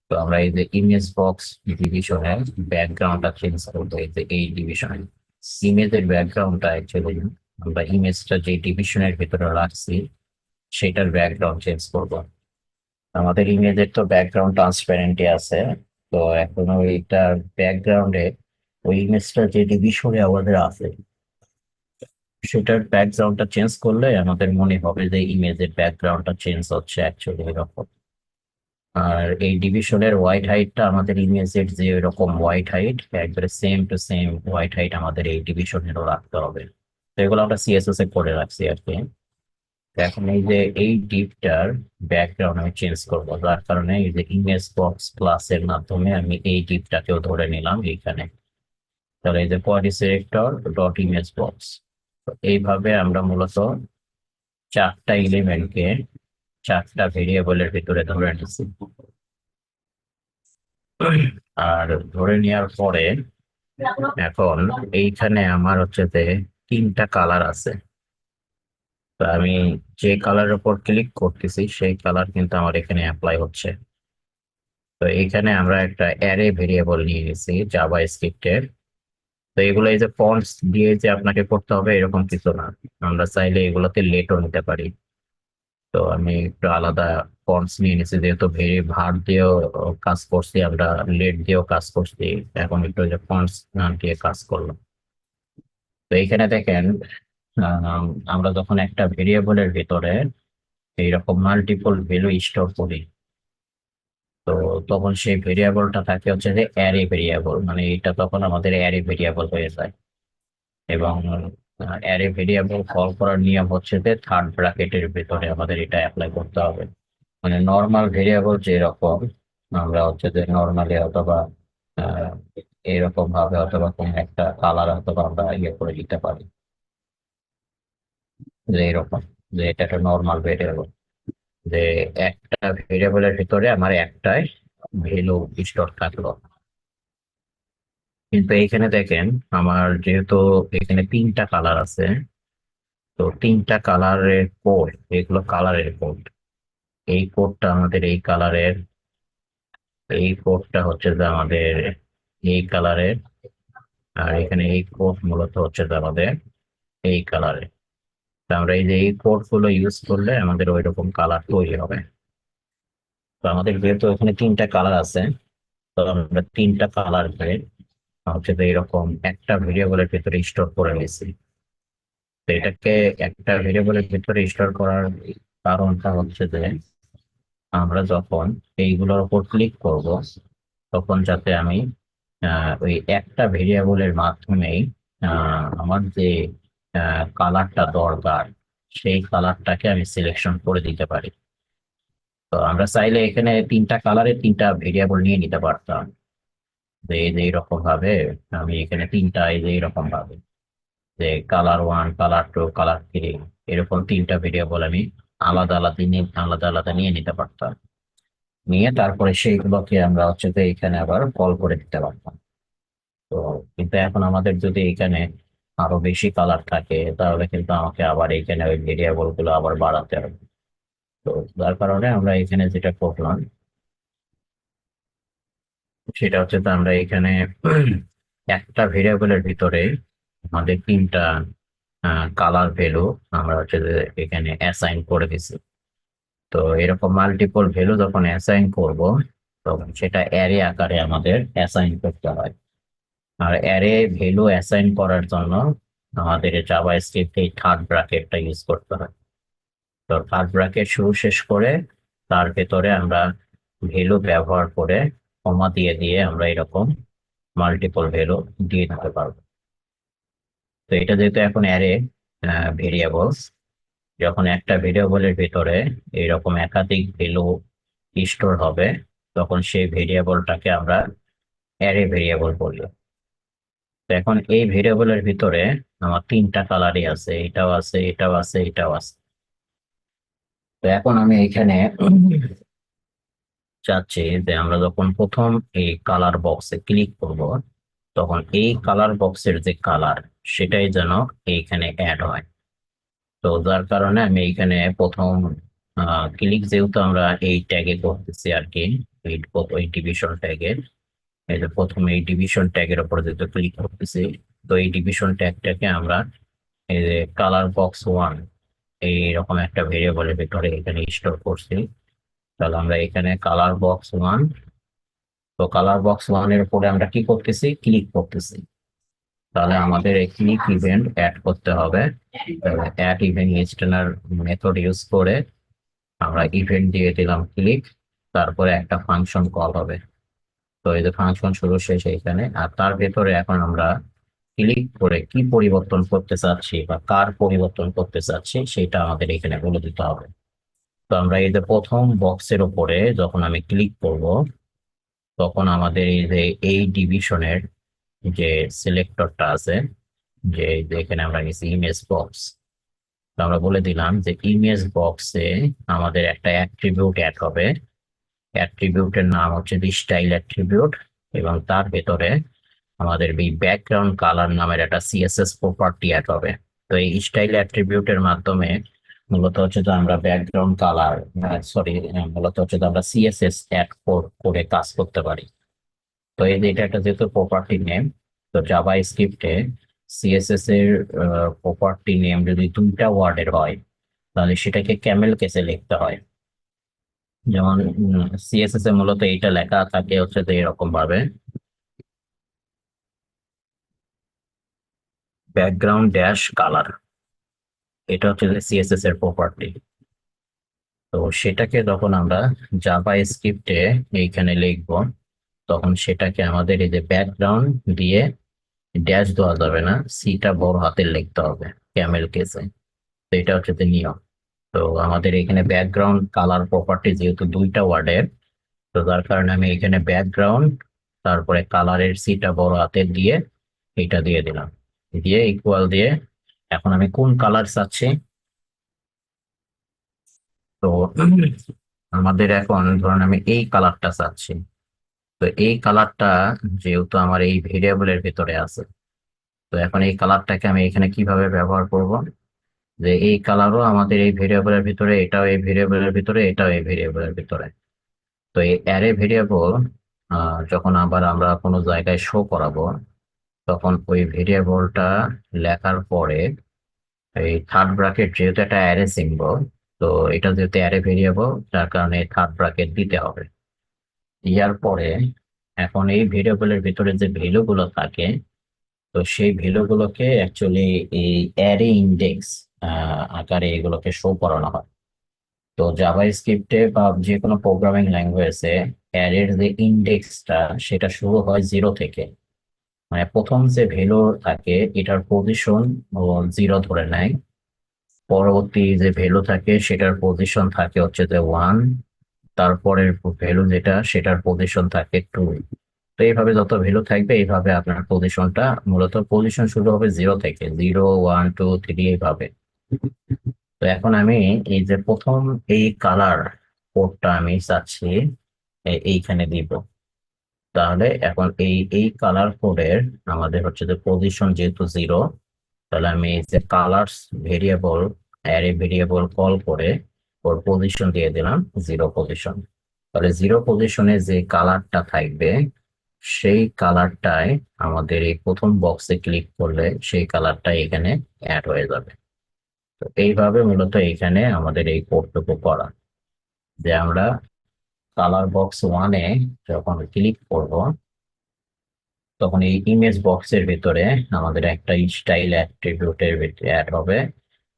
তো আমরা এই যে ইমেজ বক্স ডিভিশনে ব্যাকগ্রাউন্ডটা চেঞ্জ করবো, এই যে এই ডিভিশনে ইমেজের ব্যাকগ্রাউন্ডটা অ্যাকচুয়ালি আমরা ইমেজটা যে ডিভিশনের ভিতরে রাখছি সেটার ব্যাকগ্রাউন্ড চেঞ্জ করব। আমাদের ইমেজের তো ব্যাকগ্রাউন্ড ট্রান্সপারেন্টই আছে, তো এখন ওইটার ব্যাকগ্রাউন্ডে ওই ইমেজটা যে ডিভিশনে আমাদের আছে সেটার ব্যাকগ্রাউন্ডটা চেঞ্জ করলে আমাদের মনে হবে যে ইমেজের ব্যাকগ্রাউন্ডটা চেঞ্জ হচ্ছে অ্যাকচুয়ালি এরকম। আর এই ডিভিশনের হোয়াইট হাইটটা আমাদের ইমেজের যে এরকম হোয়াইট হাইট একবারে same to same white height আমাদের এই ডিভিশনেরও রাখতে হবে। তো এগুলো আমরা সিএসএস এ করে রাখছি আর কি। তো এখন এই যে এই ডিপটার ব্যাকগ্রাউন্ড আমি চেঞ্জ করবো, যার কারণে এই যে ইমেজ বক্স ক্লাসের মাধ্যমে আমি এই ডিপটাকেও ধরে নিলাম এইখানে। তাহলে এই যে query selector dot image box, এইভাবে আমরা মূলত চারটা এলিমেন্টকে চারটা ভেরিয়েবলের ভিতরে ধরে নিচ্ছি। আর ধরে নেওয়ার পরে এখন এইখানে আমার হচ্ছে যে তিনটা কালার আছে, তো আমি যে কালারের উপর ক্লিক করতেছি সেই কালার কিন্তু আমার এখানে অ্যাপ্লাই হচ্ছে। তো এইখানে আমরা একটা অ্যারে ভেরিয়েবল নিয়ে নিছি জাভা স্ক্রিপ্টের। তো এগুলো এই যে ফন্টস দিয়ে যে আপনাকে করতে হবে এরকম কিছু না, আমরা চাইলে এগুলোতে লেটও নিতে পারি। তো আমি একটু আলাদা ফন্টস নিয়ে নিছি, যেহেতু ভার দিয়েও কাজ করছি আমরা, লেট দিয়েও কাজ করছি, এখন একটু যে ফন্টস দিয়ে কাজ করলাম। তো এইখানে দেখেন আমরা যখন একটা ভেরিয়েবলের ভিতরে এইরকম মাল্টিপল ভ্যালু স্টোর করি, তো তখন সেই ভেরিয়েবলটা থাকে হচ্ছে যে অ্যারে ভেরিয়েবল, মানে এটা তখন আমাদের অ্যারে ভেরিয়েবল হয়ে যায়। এবং অ্যারে ভেরিয়েবল কল করার নিয়ম হচ্ছে যে থার্ড ব্র্যাকেটের ভিতরে আমাদের এটা অ্যাপ্লাই করতে হবে। মানে নর্মাল ভেরিয়েবল যেরকম আমরা হচ্ছে যে নর্মালি অথবা আহ, এরকম ভাবে অথবা কোন একটা কালার অথবা আমরা ইয়ে করে দিতে পারি, যে এরকম যে এটা একটা নর্মাল ভেরিয়েবল, যে একটা ভেরিয়েবলের ভিতরে আমার একটাই ভ্যালু স্টোর থাকলো। কিন্তু এইখানে দেখেন আমার যেহেতু এখানে তিনটা কালার আছে, তো তিনটা কালারের কোড, এগুলো কালারের কোড। এই কোডটা আমাদের এই কালারের, এই কোডটা হচ্ছে যে আমাদের এই কালারের, আর এখানে এই কোড মূলত হচ্ছে যে আমাদের এই কালারের। তো আমরা এই যে এই কোড গুলো ইউজ করলে আমাদের ওই রকম কালার তৈরি হবে। তো আমাদের যেহেতু এখানে তিনটা কালার আছে, তো আমরা তিনটা কালার হচ্ছে যে এরকম একটা ভেরিয়েবলের ভিতরে স্টোর করে নিয়েছি। তো এটাকে একটা ভেরিয়েবলের ভিতরে স্টোর করার কারণটা হচ্ছে যে আমরা যখন এইগুলোর উপর ক্লিক করব, তখন যাতে আমি ওই একটা ভেরিয়েবলের মাধ্যমেই আমার যে কালারটা দরকার সেই কালারটাকে আমি সিলেকশন করে দিতে পারি। তো আমরা চাইলে এখানে তিনটা কালারের তিনটা ভেরিয়েবল নিয়ে নিতে পারতাম, যে এই যে এরকম ভাবে আমি এখানে তিনটা এই যে এরকম ভাবে যে colour one, colour two, colour three, এরকম তিনটা ভেরিয়েবল আমি আলাদা আলাদা নিয়ে আলাদা আলাদা নিয়ে নিতে পারতাম। নিয়ে তারপরে সেইগুলোকে আমরা হচ্ছে যে এখানে আবার কল করে দিতে পারতাম। তো কিন্তু এখন আমাদের যদি এখানে আরো বেশি কালার থাকে, তাহলে কিন্তু আমাকে আবার এখানে ওই ভেরিয়েবল গুলো আবার বাড়াতে হবে। তো যার কারণে আমরা এখানে যেটা করলাম সেটা হচ্ছে যে আমরা এখানে একটা ভেরিয়েবলের ভিতরে আমাদের তিনটা কালার ভ্যালু আমরা হচ্ছে যে এখানে অ্যাসাইন করে দিছি। তো এরকম মাল্টিপল ভ্যালু যখন অ্যাসাইন করব, তখন সেটা অ্যারে আকারে আমাদের অ্যাসাইন করতে হয়। আর অ্যারে ভ্যালু অ্যাসাইন করার জন্য আমাদের জাভা স্ক্রিপ্ট এই থার্ড ব্র্যাকেটটা ইউজ করতে হয়। তো থার্ড ব্র্যাকেট শুরু শেষ করে তার ভেতরে আমরা ভ্যালু ব্যবহার করে কমা দিয়ে দিয়ে আমরা এরকম মাল্টিপল ভ্যালু দিয়ে দিতে পারবো। তো এটা যেহেতু এখন অ্যারে ভেরিয়েবলস, যখন একটা ভেরিয়েবলের ভিতরে এরকম একাধিক ভ্যালু স্টোর হবে, তখন সেই ভেরিয়েবলটাকে আমরা অ্যারে ভেরিয়েবল বলি। তো এখন এই ভেরিয়েবলের ভিতরে আমার তিনটা কালারই আছে, এটাও আছে, এটাও আছে, এটাও আছে। তো এখন আমি এখানে চাচ্ছি যে আমরা যখন প্রথম এই কালার বক্সে ক্লিক করব, তখন এই কালার বক্সের যে কালার সেটাই যেন এইখানে অ্যাড হয়। তো যার কারণে আমি এইখানে প্রথম ক্লিক, যেহেতু আমরা এই ট্যাগে করতেছি আর কি, এই ডিভিশন ট্যাগে, এই যে প্রথম এই ডিভিশন ট্যাগের উপর যেহেতু ক্লিক করতেছি, তো এই ডিভিশন ট্যাগটাকে আমরা এই যে কালার বক্স ওয়ান এইরকম একটা ভেরিয়েবলের ভিতরে এখানে স্টোর করছি। তাহলে আমরা এখানে কালার বক্স ওয়ান, তো কালার বক্স ওয়ান এর উপরে আমরা কি করতেছি, ক্লিক করতেছি। তাহলে আমাদের এই ক্লিক ইভেন্ট অ্যাড করতে হবে। অ্যাড ইভেন্ট লিস্টেনার মেথড ইউজ করে আমরা ইভেন্ট দিয়ে দিলাম ক্লিক, তারপরে একটা ফাংশন কল হবে। তো এই যে ফাংশন শুরু শেষ এইখানে, আর তার ভেতরে এখন আমরা ক্লিক করে কি পরিবর্তন করতে চাচ্ছি বা কার পরিবর্তন করতে চাচ্ছি সেটা আমাদের এখানে বলে দিতে হবে। তো আমরা এই যে প্রথম বক্সের উপরে যখন আমি ক্লিক করব, তখন আমাদের এই যে এই ডিভিশনের যে সিলেক্টরটা আছে, যে এখানে আমরা নিচ্ছি ইমেজ বক্স, তো আমরা বলে দিলাম যে ইমেজ বক্সে আমাদের একটা অ্যাট্রিবিউট অ্যাড হবে। অ্যাট্রিবিউটের নাম হচ্ছে স্টাইল অ্যাট্রিবিউট, এবং তার ভেতরে আমাদের এই ব্যাকগ্রাউন্ড কালার নামের একটা সিএসএস প্রপার্টি অ্যাড হবে। তো এই স্টাইল অ্যাট্রিবিউটের মাধ্যমে মূলত হচ্ছে যে আমরা ব্যাকগ্রাউন্ড কালার, সরি, মূলত হচ্ছে যে আমরা সিএসএস অ্যাড করে কাজ করতে পারি। তো এই যে এটা একটা যেহেতু প্রপার্টি নেম, তো জাভা স্ক্রিপ্টে সিএসএস এর প্রপার্টি নেম যদি দুইটা ওয়ার্ডের হয়, তাহলে সেটাকে ক্যামেল কেসে লিখতে হয়। যেমন সিএসএস এ মূলত এইটা লেখা থাকে হচ্ছে যে এরকম ভাবে, ব্যাকগ্রাউন্ড ড্যাশ কালার। এটা হচ্ছে যে সিএসএস এর প্রপার্টি। তো সেটাকে যখন আমরা জাভা স্ক্রিপ্টে এইখানে লিখবো, তখন সেটাকে আমাদের এই যে ব্যাকগ্রাউন্ড দিয়ে ড্যাশ দেওয়া যাবে না, সিটা বড় হাতের লিখতে হবে ক্যামেল কেসে। তো এটা হচ্ছে যে নিয়ম। তো আমাদের এখানে ব্যাকগ্রাউন্ড কালার প্রপার্টি যেহেতু দুইটা ওয়ার্ডের, তো যার কারণে আমি এখানে ব্যাকগ্রাউন্ড তারপরে কালারের সিটা বড় হাতের দিয়ে এটা দিয়ে দিলাম, দিয়ে ইকুয়াল দিয়ে এখন আমি কোন কালার চাচ্ছি। তো আমাদের এখন ধরুন আমি এই কালারটা চাচ্ছি। তো এই কালারটা যেহেতু আমার এই ভেরিয়েবলের ভিতরে আছে, তো এখন এই কালারটাকে আমি এখানে কিভাবে ব্যবহার করব, যে এই কালারও আমাদের এই ভেরিয়েবলের ভিতরে, এটাও এই ভেরিয়েবলের ভিতরে, এটাও এই ভেরিয়েবলের ভিতরে। তো এই অ্যারে ভেরিয়েবল যখন আবার আমরা কোনো জায়গায় শো করাবো, তখন ওই ভেরিয়েবলটা লেখার পরে এই থার্ড ব্র্যাকেট যেহেতু একটা অ্যারে সিম্বল, তো এটা যেহেতু অ্যারে ভেরিয়েবল, যার কারণে থার্ড ব্র্যাকেট দিতে হবে। দেওয়ার পরে এখন এই ভেরিয়েবলের ভিতরে যে ভ্যালু গুলো থাকে, তো সেই ভ্যালু গুলোকে অ্যাকচুয়ালি এই অ্যারে ইন্ডেক্স আকারে এগুলোকে শো করানো হয়। তো জাভা স্ক্রিপ্টে বা যে কোনো প্রোগ্রামিং ল্যাঙ্গুয়েজে অ্যারের যে ইন্ডেক্সটা সেটা শুরু হয় 0 থেকে। মানে প্রথম যে ভ্যালু থাকে এটার পজিশন ও 0 ধরে নেয়, পরবর্তী যে ভ্যালু থাকে সেটার পজিশন থাকে হচ্ছে যে 1, তারপরের ভ্যালু যেটা সেটার পজিশন থাকে 2। তো এইভাবে যত ভ্যালু থাকবে এইভাবে আপনার পজিশনটা, মূলত পজিশন শুরু হবে 0 থেকে, 0 1 2 3 এইভাবে। তো এখন আমি এই যে প্রথম এই কালার কোডটা আমি চাচ্ছি এইখানে দিব। তাহলে এখন এই কালার কোডের আমাদের হচ্ছে যে পজিশন যেহেতু 0, তাহলে আমি এই যে colours variable array variable call করে ওর পজিশন দিয়ে দিলাম 0 পজিশন। তাহলে 0 পজিশনে যে কালারটা থাকবে সেই কালারটাই আমাদের এই প্রথম বক্সে ক্লিক করলে সেই কালারটা এখানে অ্যাড হয়ে যাবে। তো এইভাবে মূলত এখানে আমাদের এই কোডটুকু করা, যে আমরা কালার বক্স 1-এ যখন ক্লিক করব, তখন এই ইমেজ বক্সের ভিতরে আমাদের একটা স্টাইল অ্যাট্রিবিউটের অ্যাড হবে,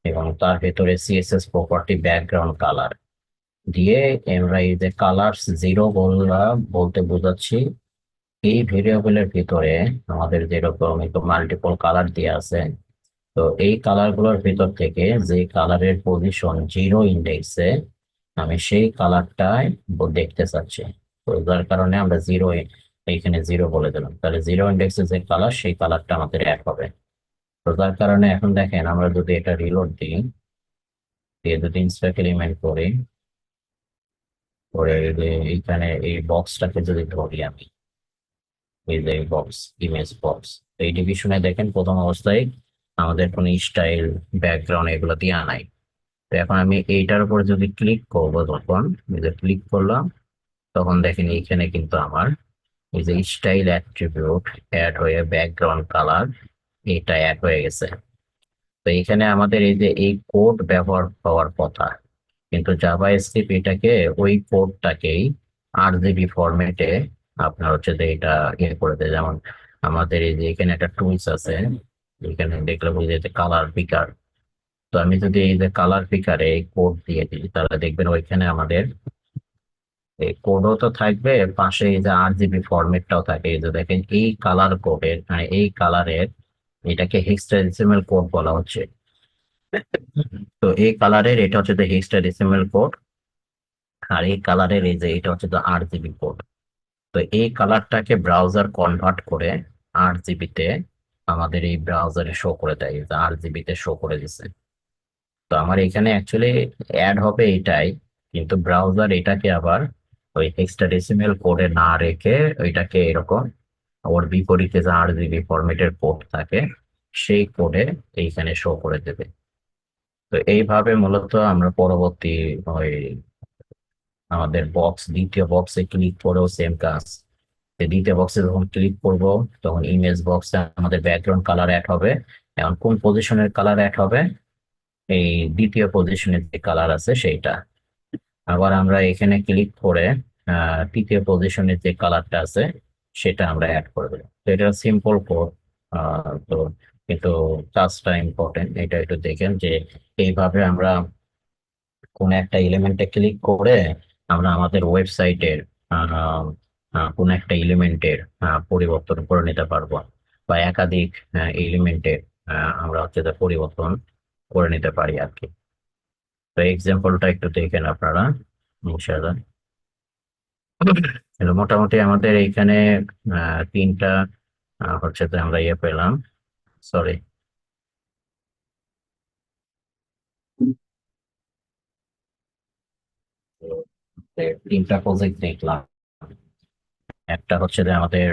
এবং তার ভিতরে সিএসএস প্রপার্টি ব্যাকগ্রাউন্ড কালার দিয়ে আমরা এই যে কালার্স 0 বলতে বোঝাচ্ছি এই ভেরিয়েবলের ভিতরে আমাদের যেরকম একটু মাল্টিপল কালার দিয়ে আছে, তো এই কালার গুলোর ভিতর থেকে যে কালারের পজিশন 0 ইন্ডেক্সে আমি সেই কালারটাই দেখতে চাচ্ছি। তো যার কারণে আমরা 0 এইখানে 0 বলে দিলাম, তাহলে 0 ইন্ডেক্সে যে কালার সেই কালারটা আমাদের অ্যাড হবে। তো যার কারণে এখন দেখেন আমরা যদি এটা রিলোড দিই, দিয়ে যদি ইনস্ট্যাক এলিমেন্ট করি, করে এই যে এইখানে এই বক্সটাকে যদি ধরি আমি, এই যে বক্স ইমেজ বক্স, এই ডিভিশনে দেখেন প্রথম অবস্থায় আমাদের কোনো স্টাইল ব্যাকগ্রাউন্ড এগুলো দিয়ে নাই। তো এখন আমি এইটার উপর যদি ক্লিক করবো, তখন এই যে ক্লিক করলাম, তখন দেখেন এইখানে কিন্তু আমার এই যে স্টাইল অ্যাট্রিবিউট অ্যাড হয়ে ব্যাকগ্রাউন্ড কালার এটা অ্যাড হয়ে গেছে। তো এখানে আমাদের এই যে এই কোড ব্যবহার হওয়ার কথা, কিন্তু জাভা স্ক্রিপ্ট এটাকে ওই কোডটাকেই আরজিবি ফরম্যাটে আপনার হচ্ছে যে এটা ইয়ে করে দেয়। যেমন আমাদের এই যে এখানে একটা টুলস আছে, এখানে দেখলে বুঝে যে কালার পিকার। তো আমি যদি এই যে কালার পিকারে এই কোড দিয়ে দিই, তাহলে দেখবেন ওইখানে আমাদের এই কোডও তো থাকবে, পাশে এই যে আরজিবি ফরম্যাটটাও থাকে। এই যে দেখেন এই কালার কোডের মানে এই কালারের এটাকে হেক্সাডেসিমাল কোড বলা হচ্ছে। তো এই কালারের এটা হচ্ছে যে হেক্সাডেসিমাল কোড, আর এই কালারের এই যে এটা হচ্ছে যে আরজিবি কোড। তো এই কালারটাকে ব্রাউজার কনভার্ট করে আরজিবি তে আমাদের এই ব্রাউজারে শো করে দেয়, যে আরজিবি তে শো করে দিছে। তো আমার এখানে অ্যাকচুয়ালি অ্যাড হবে এটাই, কিন্তু ব্রাউজার এটাকে আবার ওই হেক্সাডেসিমাল কোডে না রেখে ওইটাকে এরকম ওর বিপরীতে যে আরজিবি ফরম্যাটের কোড থাকে সেই কোডে এইখানে শো করে দেবে। তো এইভাবে মূলত আমরা পরবর্তী ওই আমাদের বক্স দ্বিতীয় বক্সে ক্লিক করেও সেম কাজ। তো দ্বিতীয় বক্সে যখন ক্লিক করব, তখন ইমেজ বক্সে আমাদের ব্যাকগ্রাউন্ড কালার অ্যাড হবে। এখন কোন পজিশনের কালার অ্যাড হবে, এই দ্বিতীয় পজিশনের যে কালার আছে সেইটা। আবার আমরা এখানে ক্লিক করে তৃতীয় পজিশনের যে কালারটা আছে সেটা আমরা অ্যাড করে দেবো। তো এটা সিম্পল কোড, তো কিন্তু কাজটা ইম্পর্টেন্ট, এটা একটু দেখেন যে এইভাবে আমরা কোন একটা এলিমেন্টে ক্লিক করে আমরা আমাদের ওয়েবসাইটের কোন একটা এলিমেন্টের পরিবর্তন করে নিতে পারবো, বা একাধিক এলিমেন্টের আমরা হচ্ছে যে পরিবর্তন করে নিতে পারি আর কি। তো এক্সাম্পলটা একটু দেখেন আপনারা ইনশাআল্লাহ। মোটামুটি আমাদের এইখানে তিনটা হচ্ছে যে আমরা ইয়ে পেলাম, সরি, তিনটা প্রজেক্ট দেখলাম। একটা হচ্ছে যে আমাদের